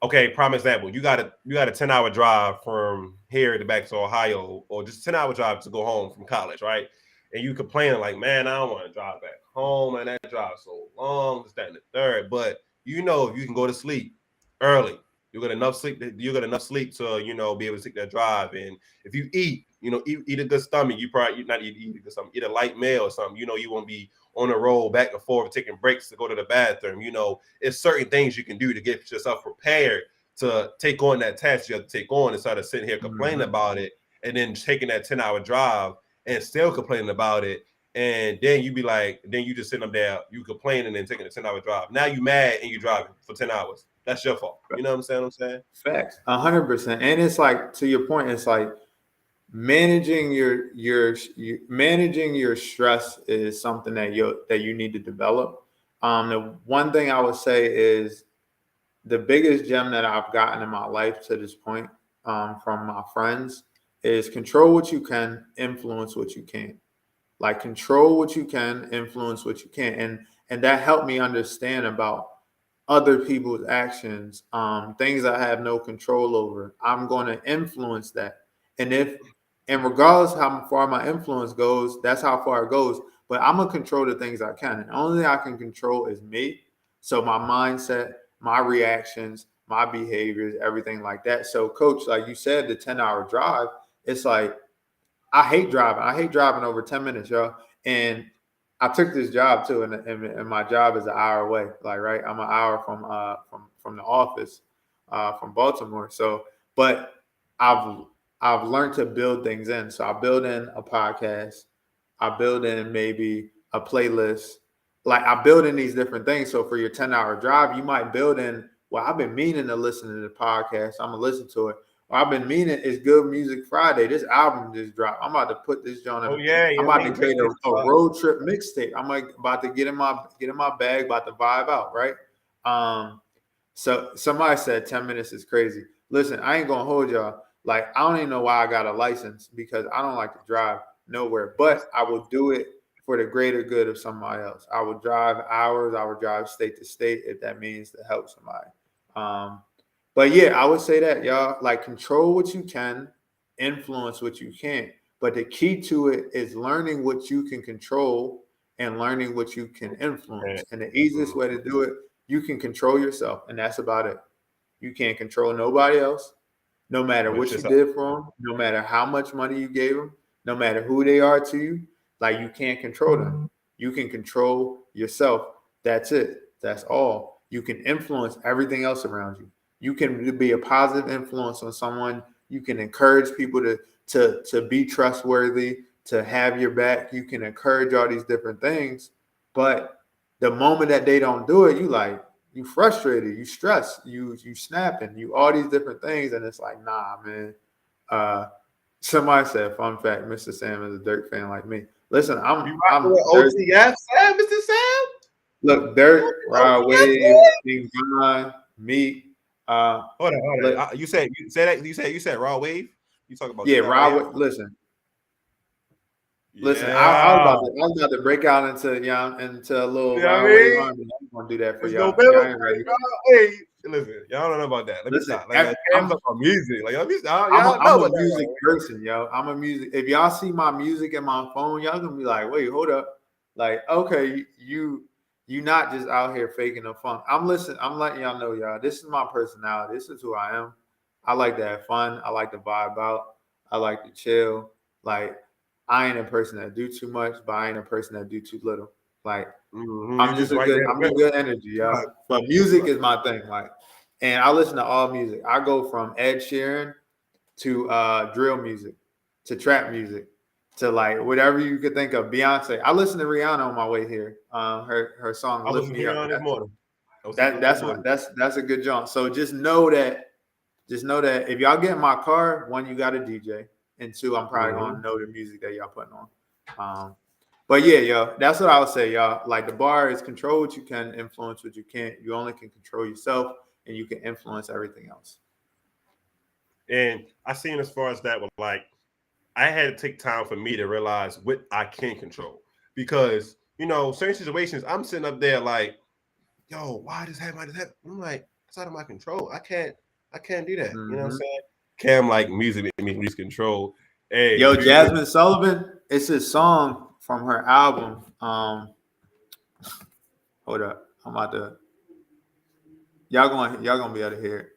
[SPEAKER 4] okay, prime example, you got a 10-hour drive from here to back to Ohio, or just 10-hour drive to go home from college, right? And you complaining like, man, I don't want to drive back home, and that drive so long, this, that, and the third. But you know, if you can go to sleep early, you get enough sleep to, you know, be able to take that drive. And if you eat, you know, eat a good stomach, you probably not eat a good stomach, eat a light meal or something, you know, you won't be on the road back and forth taking breaks to go to the bathroom. You know, it's certain things you can do to get yourself prepared to take on that task you have to take on, instead of sitting here complaining about it and then taking that 10-hour drive and still complaining about it. And then you be like, then you just sitting up there, you complaining and then taking a 10-hour drive. Now you mad and you driving for 10 hours. That's your fault. You know what I'm saying?
[SPEAKER 2] Facts, 100%. And it's like, to your point, it's like managing your stress is something that you need to develop. The one thing I would say is the biggest gem that I've gotten in my life to this point, from my friends, is control what you can, influence what you can't. Like, control what you can, influence what you can't. And that helped me understand about other people's actions, things I have no control over. I'm going to influence that. And regardless how far my influence goes, that's how far it goes. But I'm going to control the things I can. And the only thing I can control is me. So my mindset, my reactions, my behaviors, everything like that. So, coach, like you said, the 10-hour drive, it's like, I hate driving. I hate driving over 10 minutes, y'all. And I took this job too, and my job is an hour away. Like, right, I'm an hour from the office, from Baltimore. So, but I've learned to build things in. So I build in a podcast. I build in maybe a playlist. Like, I build in these different things. So for your 10-hour drive, you might build in, well, I've been meaning to listen to the podcast. I'm gonna listen to it. I've been meaning, it's Good Music Friday. This album just dropped. I'm about to put this joint in. I'm about to create a road trip mixtape. I'm like about to get in my bag, about to vibe out, right? So somebody said 10 minutes is crazy. Listen, I ain't gonna hold y'all. Like, I don't even know why I got a license, because I don't like to drive nowhere, but I will do it for the greater good of somebody else. I would drive hours. I would drive state to state if that means to help somebody. But yeah, I would say that, y'all, like, control what you can, influence what you can't. But the key to it is learning what you can control and learning what you can influence. And the easiest way to do it, you can control yourself, and that's about it. You can't control nobody else, no matter what you did for them, no matter how much money you gave them, no matter who they are to you. Like, you can't control them. You can control yourself. That's it. That's all. You can influence everything else around you. You can be a positive influence on someone. You can encourage people to be trustworthy, to have your back. You can encourage all these different things. But the moment that they don't do it, you frustrated, you stress, you snapping, you all these different things. And it's like, nah, man. Somebody said, fun fact, Mr. Sam is a Dirk fan like me. Listen, I'm
[SPEAKER 1] OTF, Sam, Mr. Sam.
[SPEAKER 2] Look, Dirk, Rod Wave, King Von, Meek.
[SPEAKER 4] Hold on. You said Raw Wave. You talk about
[SPEAKER 2] Rod Wave. Listen, I was about to break out into a little Rod Wave army. I'm gonna do that for y'all. Y'all ain't ready.
[SPEAKER 4] Hey, listen, y'all don't know about that. Let me stop. I'm about music. I'm a
[SPEAKER 2] music person, yo. I'm a music. If y'all see my music in my phone, y'all gonna be like, wait, hold up. Like, okay, you not just out here faking the fun. I'm listening. I'm letting y'all know, y'all. This is my personality. This is who I am. I like to have fun. I like to vibe out. I like to chill. Like, I ain't a person that do too much, but I ain't a person that do too little. Like, I'm just I'm a good energy, y'all. But music is my thing. Like, and I listen to all music. I go from Ed Sheeran to drill music to trap music to like whatever you could think of. Beyonce. I listened to Rihanna on my way here. Her song "Lift Me Up." That's a good jump. So just know that if y'all get in my car, one, you got a DJ, and two, I'm probably gonna know the music that y'all putting on. But yeah, yo, that's what I would say, y'all. Like, the bar is control what you can, influence what you can't. You only can control yourself, and you can influence everything else.
[SPEAKER 4] And I seen as far as that with like, I had to take time for me to realize what I can control, because certain situations I'm sitting up there like, yo, why does that happen? I'm like, it's out of my control. I can't do that. You know what I'm saying? Cam like music make me lose control. Hey,
[SPEAKER 2] yo, Jasmine Sullivan, it's a song from her album. Hold up, I'm about to. Y'all gonna be able to hear it.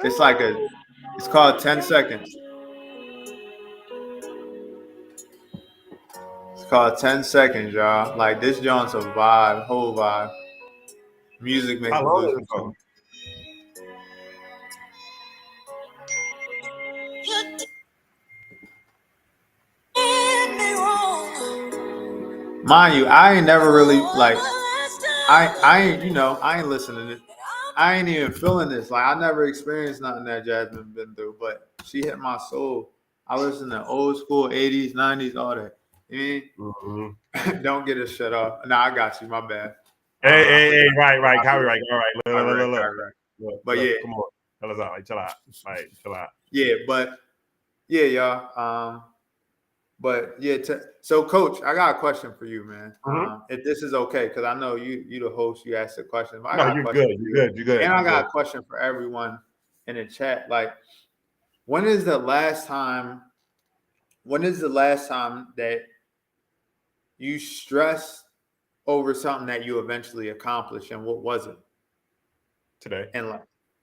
[SPEAKER 2] It's called 10 Seconds. It's called 10 Seconds, y'all. Like, this joint's a vibe, whole vibe. Music makes me lose control. Mind you, I ain't never really like. I ain't listening to it. I ain't even feeling this. Like, I never experienced nothing that Jasmine been through, but she hit my soul. I listen to old school 80s, 90s, all that. Don't get it shut off. Nah, I got you. My bad.
[SPEAKER 4] Hey, right. All right. Look,
[SPEAKER 2] but yeah,
[SPEAKER 4] come on. Tell us out. Like, chill out.
[SPEAKER 2] Yeah, but yeah, y'all. But yeah, so Coach, I got a question for you, man. If this is okay, because I know you the host, you asked the question.
[SPEAKER 4] You're good.
[SPEAKER 2] And I got a question for everyone in the chat. Like, when is the last time that you stressed over something that you eventually accomplished, and what was it?
[SPEAKER 4] Today.
[SPEAKER 2] And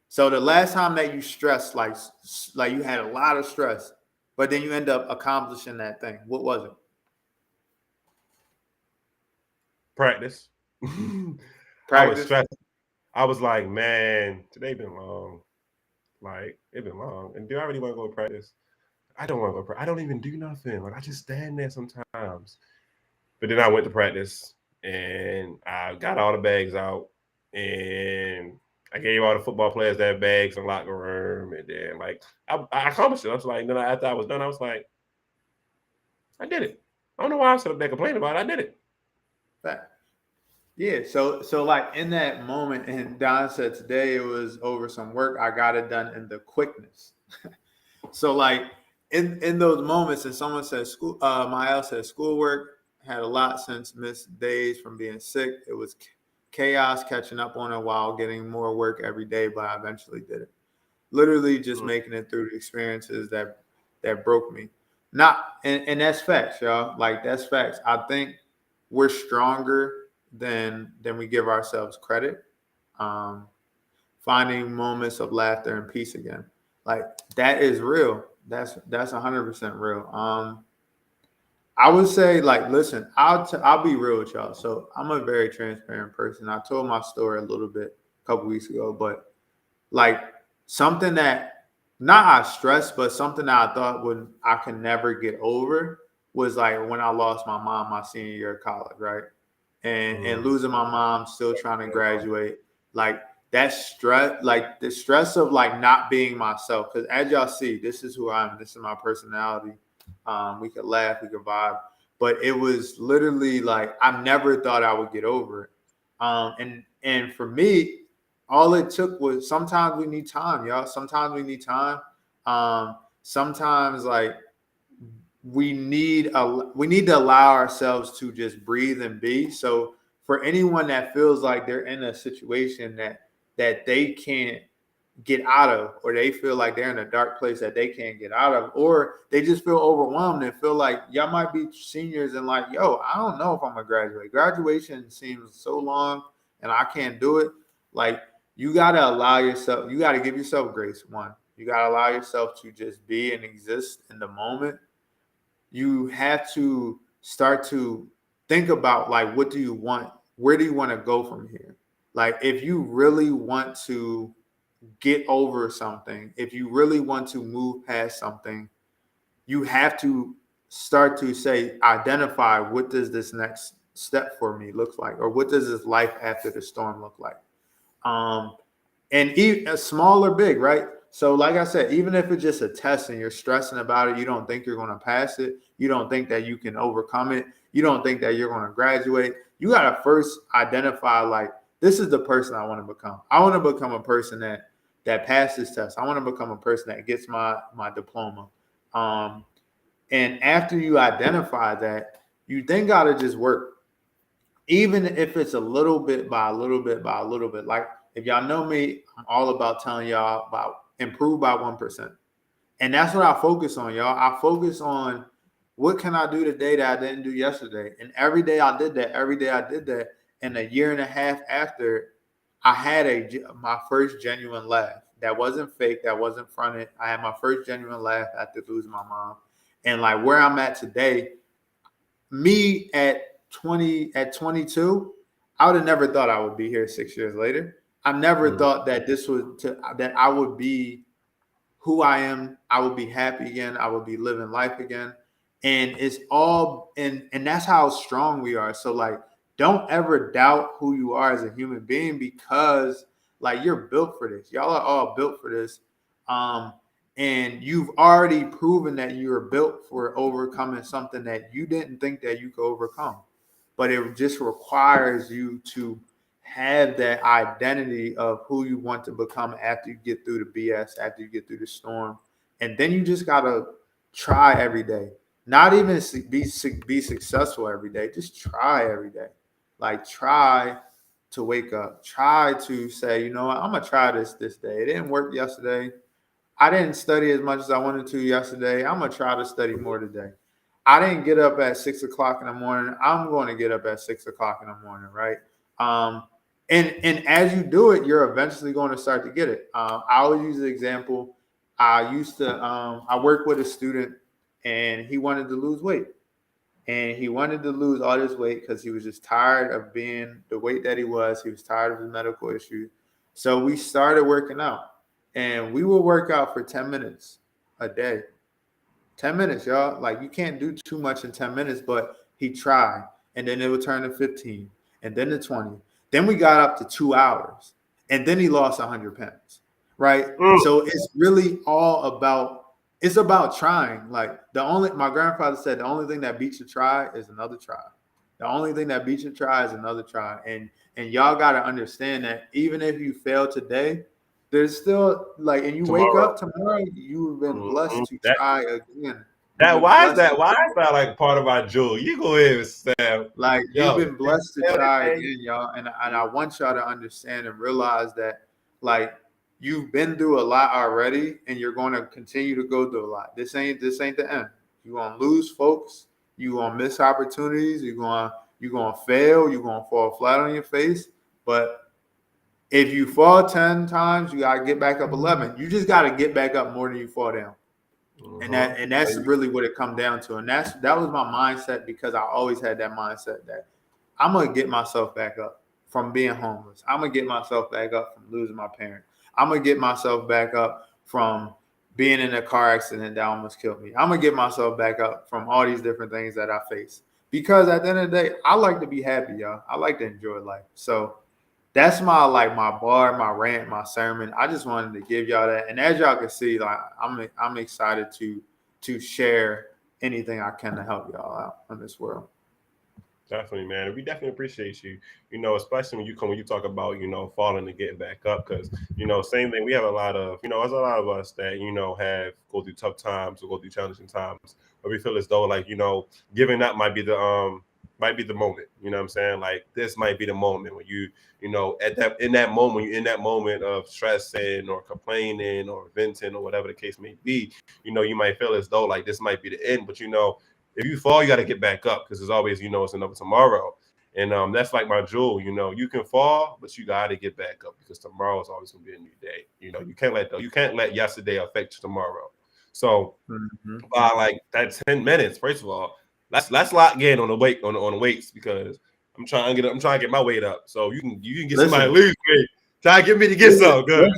[SPEAKER 2] so the last time that you stressed, like you had a lot of stress, but then you end up accomplishing that thing. What was it?
[SPEAKER 4] Practice. I was stressed. I was like, man, today been long. Like, it been long. And do I really want to go to practice? I don't want to go to practice. I don't even do nothing. Like, I just stand there sometimes. But then I went to practice, and I got all the bags out, and I gave all the football players their bags in the locker room, and then like I accomplished it. I was like, then after I was done, I was like, I did it. I don't know why I was sitting there complaining about it. I did it.
[SPEAKER 2] Fact. Yeah. So like in that moment, and Don said today it was over some work. I got it done in the quickness. So like in those moments, and someone said Mael said schoolwork, had a lot since missed days from being sick. It was chaos catching up on it while getting more work every day, but I eventually did it. literally just making it through the experiences that broke me. And that's facts, y'all. Like that's facts. I think we're stronger than we give ourselves credit. Finding moments of laughter and peace again, like that is real. That's 100% real. I would say, like, listen, I'll be real with y'all. So I'm a very transparent person. I told my story a little bit a couple weeks ago, but like something that not I stressed, but something that I thought I can never get over was like when I lost my mom my senior year of college, right? And losing my mom, still trying to graduate, like that stress, like the stress of like not being myself. Because as y'all see, this is who I am. This is my personality. We could laugh, we could vibe, but it was literally like I never thought I would get over it. And for me, all it took was sometimes we need time, y'all. Sometimes we need time. Sometimes like we need to allow ourselves to just breathe and be. So for anyone that feels like they're in a situation that they can't get out of, or they feel like they're in a dark place that they can't get out of, or they just feel overwhelmed and feel like y'all might be seniors and like, yo, I don't know if I'm gonna graduate. Graduation seems so long and I can't do it. Like you gotta allow yourself, you gotta give yourself grace. One, you gotta allow yourself to just be and exist in the moment. You have to start to think about like, what do you want? Where do you want to go from here? Like if you really want to get over something, if you really want to move past something, you have to start to identify what does this next step for me look like, or what does this life after the storm look like? And even small or big, right? So like I said, even if it's just a test and you're stressing about it, you don't think you're going to pass it, you don't think that you can overcome it, you don't think that you're going to graduate, you got to first identify like, this is the person I want to become. I want to become a person that passes tests. I want to become a person that gets my diploma. And after you identify that, you then got to just work. Even if it's a little bit by a little bit by a little bit. Like if y'all know me, I'm all about telling y'all about improve by 1%. And that's what I focus on, y'all. I focus on what can I do today that I didn't do yesterday. And every day I did that. And a year and a half after, I had my first genuine laugh. That wasn't fake. That wasn't fronted. I had my first genuine laugh after losing my mom. And like where I'm at today, me at 22, I would have never thought I would be here 6 years later. I never thought that that I would be who I am. I would be happy again. I would be living life again. And it's all, and that's how strong we are. So like, don't ever doubt who you are as a human being, because like you're built for this. Y'all are all built for this. And you've already proven that you are built for overcoming something that you didn't think that you could overcome. But it just requires you to have that identity of who you want to become after you get through the BS, after you get through the storm. And then you just got to try every day. Not even be successful every day. Just try every day. Like try to wake up. Try to say, you know what, I'm going to try this day. It didn't work yesterday. I didn't study as much as I wanted to yesterday. I'm going to try to study more today. I didn't get up at 6 o'clock in the morning. I'm going to get up at 6 o'clock in the morning, right? And as you do it, you're eventually going to start to get it. I always use the example. I worked with a student and he wanted to lose weight. And he wanted to lose all this weight because he was just tired of being the weight that he was. He was tired of his medical issues. So we started working out. And we will work out for 10 minutes a day. 10 minutes, y'all. Like you can't do too much in 10 minutes, but he tried. And then it would turn to 15 and then to 20. Then we got up to 2 hours. And then he lost 100 pounds, right? So it's really all about trying. Like my grandfather said, the only thing that beats a try is another try. The only thing that beats a try is another try. And y'all got to understand that even if you fail today, there's still like, and you wake up tomorrow, you've been blessed to try again.
[SPEAKER 4] Why is that like part of our jewel? You go ahead, Sam.
[SPEAKER 2] Like you've been blessed to try again, y'all. And I want y'all to understand and realize that like you've been through a lot already, and you're going to continue to go through a lot. This ain't the end. You're gonna lose folks. You're gonna miss opportunities. You're gonna fail. You're gonna fall flat on your face. But if you fall 10 times, you gotta get back up 11. You just gotta get back up more than you fall down. And that's really what it comes down to. And that was my mindset, because I always had that mindset that I'm gonna get myself back up from being homeless. I'm gonna get myself back up from losing my parents. I'm gonna get myself back up from being in a car accident that almost killed me. I'm gonna get myself back up from all these different things that I face. Because at the end of the day, I like to be happy, y'all. I like to enjoy life. So that's my bar, my rant, my sermon. I just wanted to give y'all that. And as y'all can see, like I'm excited to share anything I can to help y'all out in this world.
[SPEAKER 4] Definitely, man. We definitely appreciate you, especially when you talk about, falling and getting back up. Because, same thing. We have a lot of, there's a lot of us that, have go through tough times or go through challenging times. But we feel as though, like, giving up might be the moment. You know what I'm saying? Like, this might be the moment when in that moment of stressing or complaining or venting or whatever the case may be, you might feel as though like this might be the end. But if you fall, you got to get back up, because there's always, it's another tomorrow. And that's like my jewel, you can fall, but you got to get back up, because tomorrow is always going to be a new day. You can't let yesterday affect tomorrow. So by like that 10 minutes, first of all, let's lock in on the weights, because I'm trying to get my weight up. So you can get somebody to lose weight. Try to get me to get some good.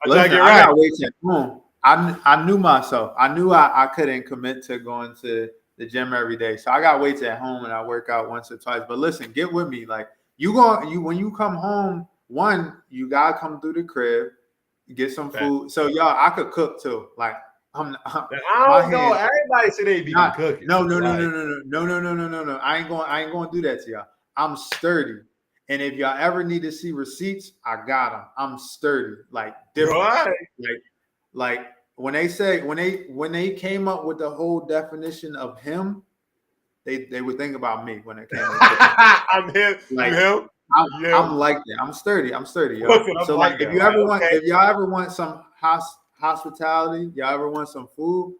[SPEAKER 2] I got weights at home. I knew myself. I knew I couldn't commit to going to the gym every day. So I got weights at home and I work out once or twice. But listen, get with me. Like when you come home, you gotta come through the crib, get some food. So y'all, I could cook too. Like I
[SPEAKER 4] don't know. Everybody say they be cooking.
[SPEAKER 2] No. I ain't going to do that to y'all. I'm sturdy. And if y'all ever need to see receipts, I got them. I'm sturdy. Like different.
[SPEAKER 4] Right.
[SPEAKER 2] Like when they came up with the whole definition of him, they would think about me when it came up.
[SPEAKER 4] I'm him. Like, you him?
[SPEAKER 2] I'm like that. I'm sturdy, y'all. So like if y'all ever want some hospitality, y'all ever want some food,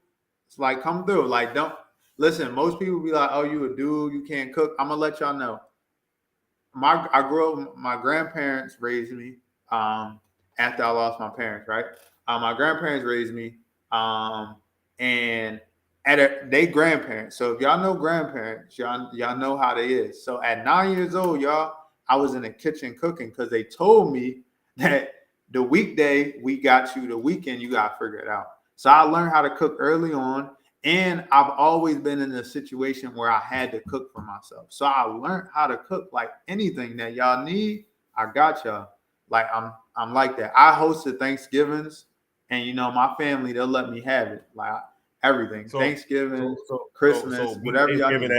[SPEAKER 2] it's like come through. Like don't listen, most people be like, oh, you a dude, you can't cook. I'm gonna let y'all know. I grew up, my grandparents raised me after I lost my parents, right? My grandparents raised me and they grandparents. So if y'all know grandparents, y'all know how they is. So at 9 years old, y'all, I was in the kitchen cooking, because they told me that the weekday we got you, the weekend you got to figure it out. So I learned how to cook early on, and I've always been in a situation where I had to cook for myself. So I learned how to cook. Like anything that y'all need, I got y'all. Like I'm like that. I hosted Thanksgivings, and my family, they'll let me have it. Like everything. Thanksgiving, Christmas, whatever y'all need.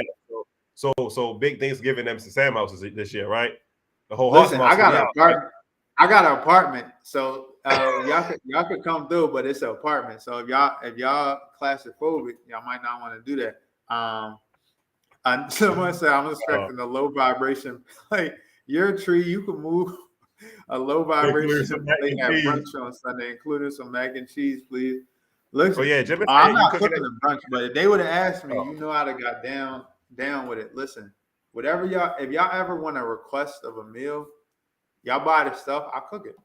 [SPEAKER 4] So big Thanksgiving at Mr. Sam house this year, right? The whole
[SPEAKER 2] Listen,
[SPEAKER 4] house.
[SPEAKER 2] I got an apartment, so y'all could come through, but it's an apartment. So if y'all claustrophobic, y'all might not want to do that. Someone said I'm expecting a low vibration. Like your tree, you can move a low vibration plate at brunch on Sunday, including some mac and cheese, please. Listen, I'm not cooking a brunch, but if they would have asked me, I'd have got down with it. Listen, if y'all ever want a request of a meal, y'all buy the stuff, I cook it.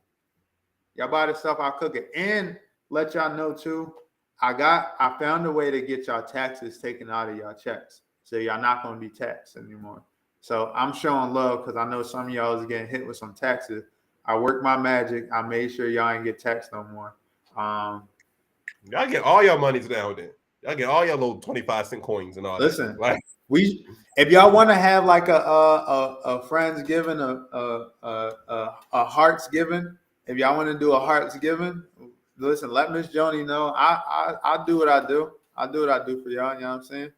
[SPEAKER 2] And let y'all know too, I found a way to get y'all taxes taken out of y'all checks. So y'all not going to be taxed anymore. So I'm showing love, because I know some of y'all is getting hit with some taxes. I worked my magic. I made sure y'all ain't get taxed no more.
[SPEAKER 4] Y'all get all your money now then. Y'all get all your little 25-cent coins and all
[SPEAKER 2] Listen,
[SPEAKER 4] that. Like,
[SPEAKER 2] if y'all want to have like a Friendsgiving, a Heartsgiving, if y'all want to do a Heartsgiving, listen, let Miss Joni know. I do what I do. I do what I do for y'all. You know what I'm saying?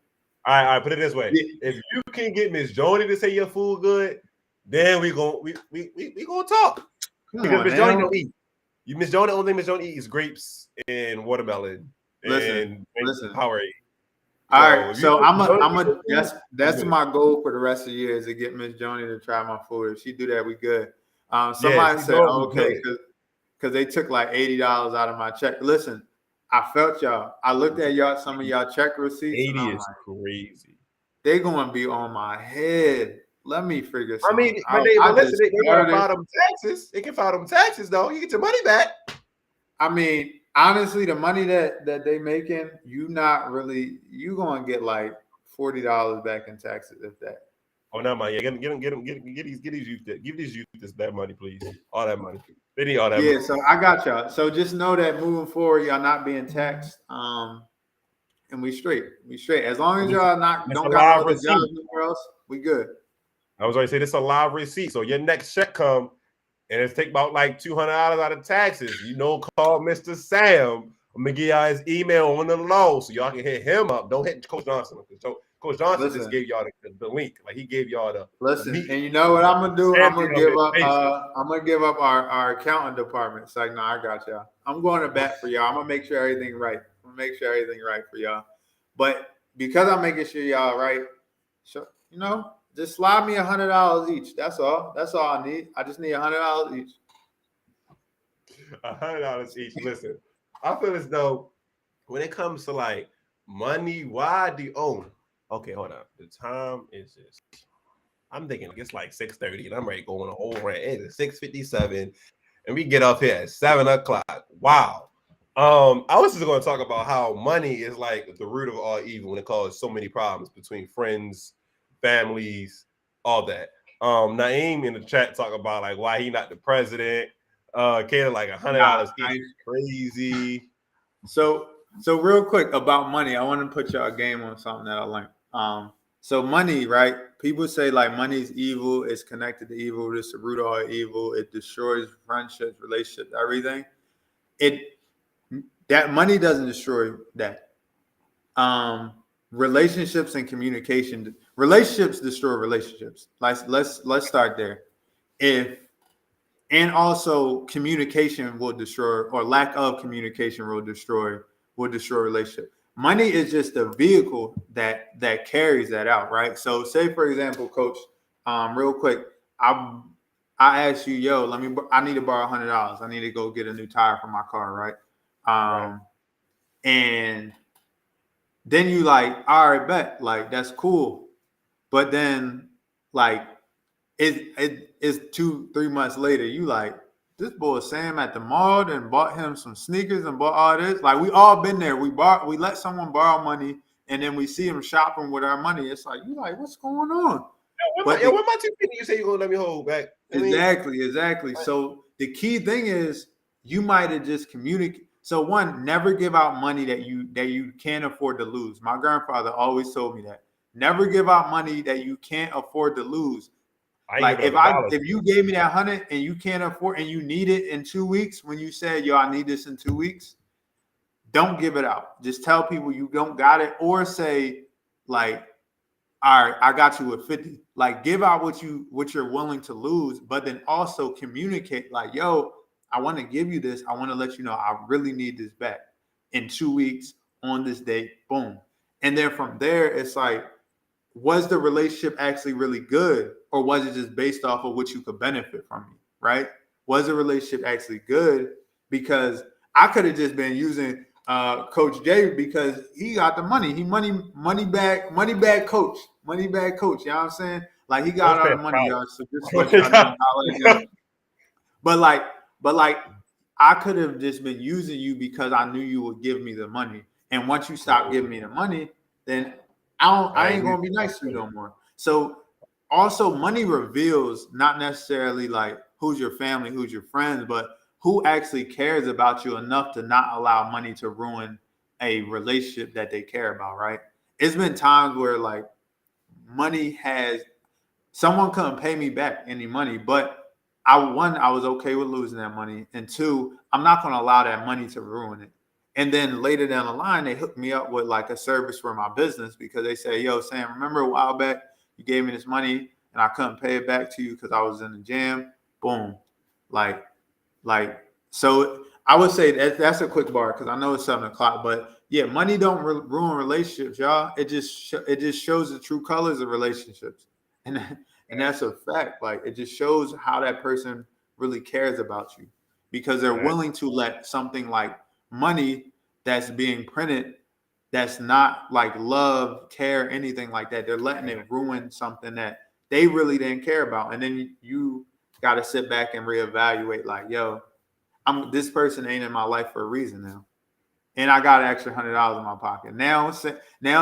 [SPEAKER 4] All right, put it this way. If you can get Miss Joni to say your food good, then we gonna talk. Because Miss Joni don't eat. Miss Joni, the only thing Miss Joni eat is grapes and watermelon.
[SPEAKER 2] Listen.
[SPEAKER 4] Powerade.
[SPEAKER 2] All right, so that's my goal for the rest of the year, is to get Miss Joni to try my food. If she do that, we good. Somebody said, okay, because they took like $80 out of my check. Listen, I felt y'all. I looked at y'all, some of y'all check receipts, and
[SPEAKER 4] 80
[SPEAKER 2] I'm
[SPEAKER 4] is
[SPEAKER 2] like,
[SPEAKER 4] crazy.
[SPEAKER 2] they gonna be on my head. Let me figure
[SPEAKER 4] I
[SPEAKER 2] something
[SPEAKER 4] mean,
[SPEAKER 2] out.
[SPEAKER 4] but listen, they want to
[SPEAKER 2] started.
[SPEAKER 4] file them taxes. They can file them taxes though. You get your money back.
[SPEAKER 2] I mean, honestly, the money that they making, you gonna get like $40 back in taxes if that.
[SPEAKER 4] Oh, no, man. Yeah, get these youth, give these youth that money, please. All that money. They need all that
[SPEAKER 2] Yeah,
[SPEAKER 4] money.
[SPEAKER 2] so I got y'all. So just know that moving forward, y'all not being taxed. And we straight. As long as y'all don't got no other jobs anywhere else, we good.
[SPEAKER 4] I was already saying this a live receipt. So your next check come and it's take about like $200 out of taxes. Call Mr. Sam. I'm gonna give y'all his email on the low so y'all can hit him up. Don't hit Coach Johnson. Coach Johnson just gave y'all the link. Like he gave y'all the
[SPEAKER 2] listen.
[SPEAKER 4] meat.
[SPEAKER 2] And you know what I'm gonna do? I'm gonna give up.
[SPEAKER 4] Facebook.
[SPEAKER 2] I'm gonna give up our accounting department. It's like, no, I got y'all. I'm going to bat for y'all. I'm gonna make sure everything right. I'm gonna make sure everything right for y'all. But because I'm making sure y'all right, so just slide me $100 each. That's all. That's all I need. I just need $100 each.
[SPEAKER 4] $100 each. Listen, I feel as though when it comes to like money, why do you own? Okay, hold on. The time is just. I'm thinking it's like 6:30, and I'm ready to go on a whole rant. It is 6:57, and we get up here at 7:00. Wow. I was just going to talk about how money is like the root of all evil when it causes so many problems between friends, families, all that. Naeem in the chat talk about like why he not the president. Kayla like $100 each. Crazy.
[SPEAKER 2] So real quick about money, I want to put y'all a game on something that I learned. So money, right? People say like money is evil. It's connected to evil. It's the root of all evil. It destroys friendships, relationships, everything. That money doesn't destroy that. Relationships and communication. Relationships destroy relationships. Let's start there. And also communication will destroy, or lack of communication will destroy relationship. Money is just a vehicle that carries that out, right? So say for example, Coach, real quick, I asked you, yo, I need to borrow $100. I need to go get a new tire for my car, right?
[SPEAKER 4] Right.
[SPEAKER 2] And then you like, all right, bet, like that's cool. But then like it's 2-3 months later, you like, this boy Sam at the mall and bought him some sneakers and bought all this. Like we all been there. We let someone borrow money and then we see him shopping with our money. It's like, you like, what's going on?
[SPEAKER 4] What my 250 you say you're gonna let me hold back?
[SPEAKER 2] Exactly. So the key thing is you might have just communicated. So one, never give out money that you can't afford to lose. My grandfather always told me that. Never give out money that you can't afford to lose. Like if you gave me that $100 and you can't afford and you need it in 2 weeks, when you said, yo, I need this in 2 weeks, don't give it out. Just tell people you don't got it, or say like, all right, I got you with 50. Like give out what you're willing to lose, but then also communicate like, yo, I want to give you this. I want to let you know I really need this back in 2 weeks on this date. Boom. And then from there, it's like, was the relationship actually really good, or was it just based off of what you could benefit from me, right? Was the relationship actually good? Because I could have just been using Coach Jay because he got the money. He money bag coach. You know what I'm saying? Like he got all the money, y'all. So just let y'all know how it is. But like I could have just been using you because I knew you would give me the money. And once you stop giving me the money, then I ain't gonna be nice to you no more. So also money reveals not necessarily like who's your family, who's your friends, but who actually cares about you enough to not allow money to ruin a relationship that they care about, right? It's been times where like someone couldn't pay me back any money, but I was okay with losing that money. And two, I'm not gonna allow that money to ruin it. And then later down the line, they hooked me up with like a service for my business because they say, yo, Sam, remember a while back you gave me this money and I couldn't pay it back to you because I was in the jam. Boom. Like, so I would say that's a quick bar because I know it's 7:00, but yeah, money don't ruin relationships, y'all. It just shows the true colors of relationships. And that's a fact. Like it just shows how that person really cares about you. because they're
[SPEAKER 4] Right.
[SPEAKER 2] willing to let something like money that's being printed, that's not like love, care, anything like that. They're letting it ruin something that they really didn't care about. And then you got to sit back and reevaluate like, yo, this person ain't in my life for a reason now. And I got an extra $100 in my pocket. Now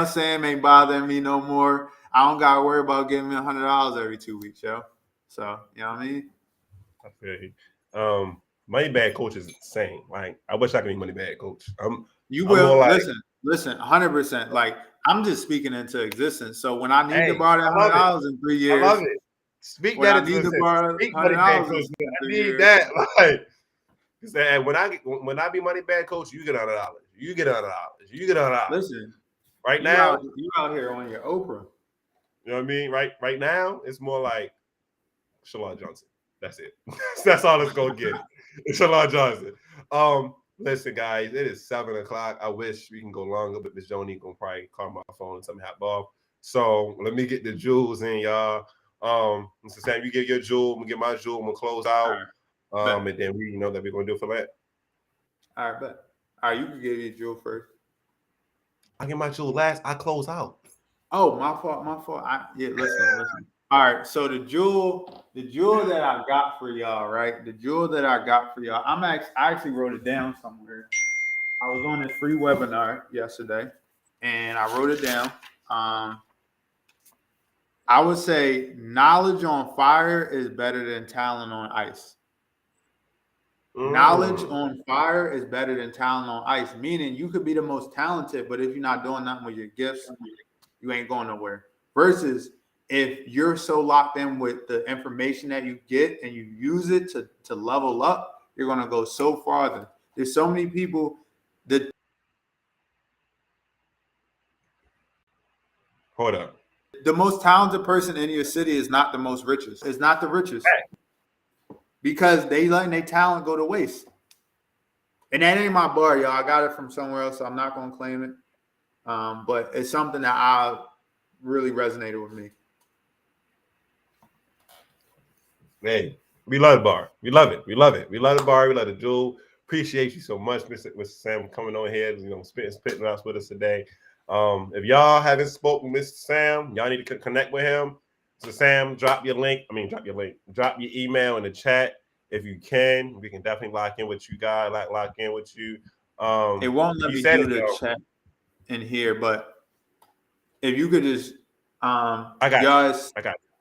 [SPEAKER 2] Sam ain't bothering me no more. I don't gotta worry about getting me $100 every 2 weeks, yo. So you know what I mean?
[SPEAKER 4] I feel you. Money bag coach is insane. Like, I wish I could be money bag coach.
[SPEAKER 2] You
[SPEAKER 4] I'm
[SPEAKER 2] will
[SPEAKER 4] more like-
[SPEAKER 2] listen, 100%. Like I'm just speaking into existence. So when I need to
[SPEAKER 4] Hey,
[SPEAKER 2] borrow that
[SPEAKER 4] I love it.
[SPEAKER 2] $100 in 3 years,
[SPEAKER 4] I love it. Speak
[SPEAKER 2] when
[SPEAKER 4] that
[SPEAKER 2] I
[SPEAKER 4] into
[SPEAKER 2] need to
[SPEAKER 4] existence.
[SPEAKER 2] borrow
[SPEAKER 4] Speak money bag
[SPEAKER 2] $100
[SPEAKER 4] coach.
[SPEAKER 2] in
[SPEAKER 4] I
[SPEAKER 2] 3
[SPEAKER 4] need
[SPEAKER 2] years.
[SPEAKER 4] that. Like, you say, when I be money bag coach, you get $100. You get $100. You get $100.
[SPEAKER 2] Listen,
[SPEAKER 4] Right
[SPEAKER 2] you
[SPEAKER 4] now,
[SPEAKER 2] out here on your Oprah.
[SPEAKER 4] you know what I mean? Right now, it's more like Shalon Johnson. That's it. That's all it's gonna get. It's Shalon Johnson. Listen, guys, it is 7:00. I wish we can go longer, but Miss Joni gonna probably call my phone and tell me hop off. So let me get the jewels in, y'all. Mr. Sam, you get your jewel, I'm gonna get my jewel, I'm gonna close out.
[SPEAKER 2] Right.
[SPEAKER 4] And then we know that we're gonna do it for that.
[SPEAKER 2] All right, bet. All right, you can give your jewel first.
[SPEAKER 4] I get my jewel last, I close out.
[SPEAKER 2] Oh, my fault. Listen. All right, so the jewel that I got for y'all, right? The jewel that I got for y'all, I actually wrote it down somewhere. I was on this free webinar yesterday, and I wrote it down. I would say knowledge on fire is better than talent on ice. Knowledge on fire is better than talent on ice, meaning you could be the most talented, but if you're not doing nothing with your gifts, you ain't going nowhere. Versus if you're so locked in with the information that you get and you use it to level up, you're going to go so farther. There's so many people that
[SPEAKER 4] Hold up.
[SPEAKER 2] the most talented person in your city is not the most richest. It's not the richest. Because they letting their talent go to waste. And that ain't my bar, y'all. I got it from somewhere else, so I'm not going to claim it. But it's something that I really resonated with me.
[SPEAKER 4] Hey, we love the bar. We love it. We love it. We love the bar. We love the jewel. Appreciate you so much, Mr. Sam, for coming on here, spitting us with us today. If y'all haven't spoken with Mr. Sam, y'all need to connect with him. So Sam, drop your email in the chat if you can. We can definitely lock in with you guys, lock in with you.
[SPEAKER 2] It won't let me do the chat in here, but if you could just
[SPEAKER 4] I got you.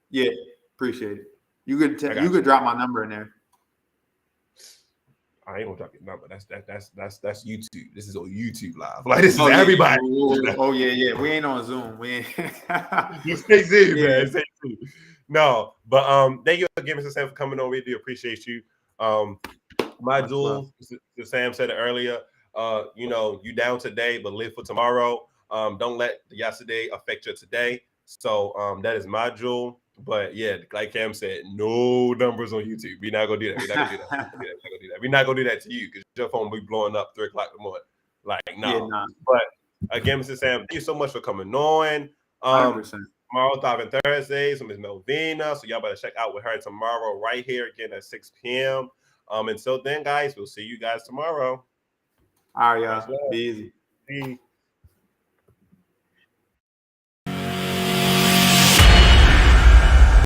[SPEAKER 2] Yeah, appreciate it. You could drop my number in there.
[SPEAKER 4] I ain't gonna drop your number. That's YouTube. This is on YouTube live. Like, this is everybody.
[SPEAKER 2] Oh yeah. We ain't on Zoom. We ain't.
[SPEAKER 4] Stay safe, man. Stay safe. No, but thank you again, Mr. Sam, for coming on. We do appreciate you. My jewel, Sam said it earlier. You down today, but live for tomorrow. Don't let yesterday affect your today. So that is my jewel. But yeah, like Cam said, no numbers on YouTube. We're not gonna do that. We're not gonna do that to you because your phone will be blowing up 3:00 in the morning. Like, no.
[SPEAKER 2] Yeah, nah.
[SPEAKER 4] But again, Mr. Sam, thank you so much for coming on.
[SPEAKER 2] 100%.
[SPEAKER 4] Tomorrow, Thriving Thursdays, so Ms. Melvina. So y'all better check out with her tomorrow, right here again at 6 p.m. Until then, guys, we'll see you guys tomorrow.
[SPEAKER 2] All right, y'all. Be easy.
[SPEAKER 4] Peace.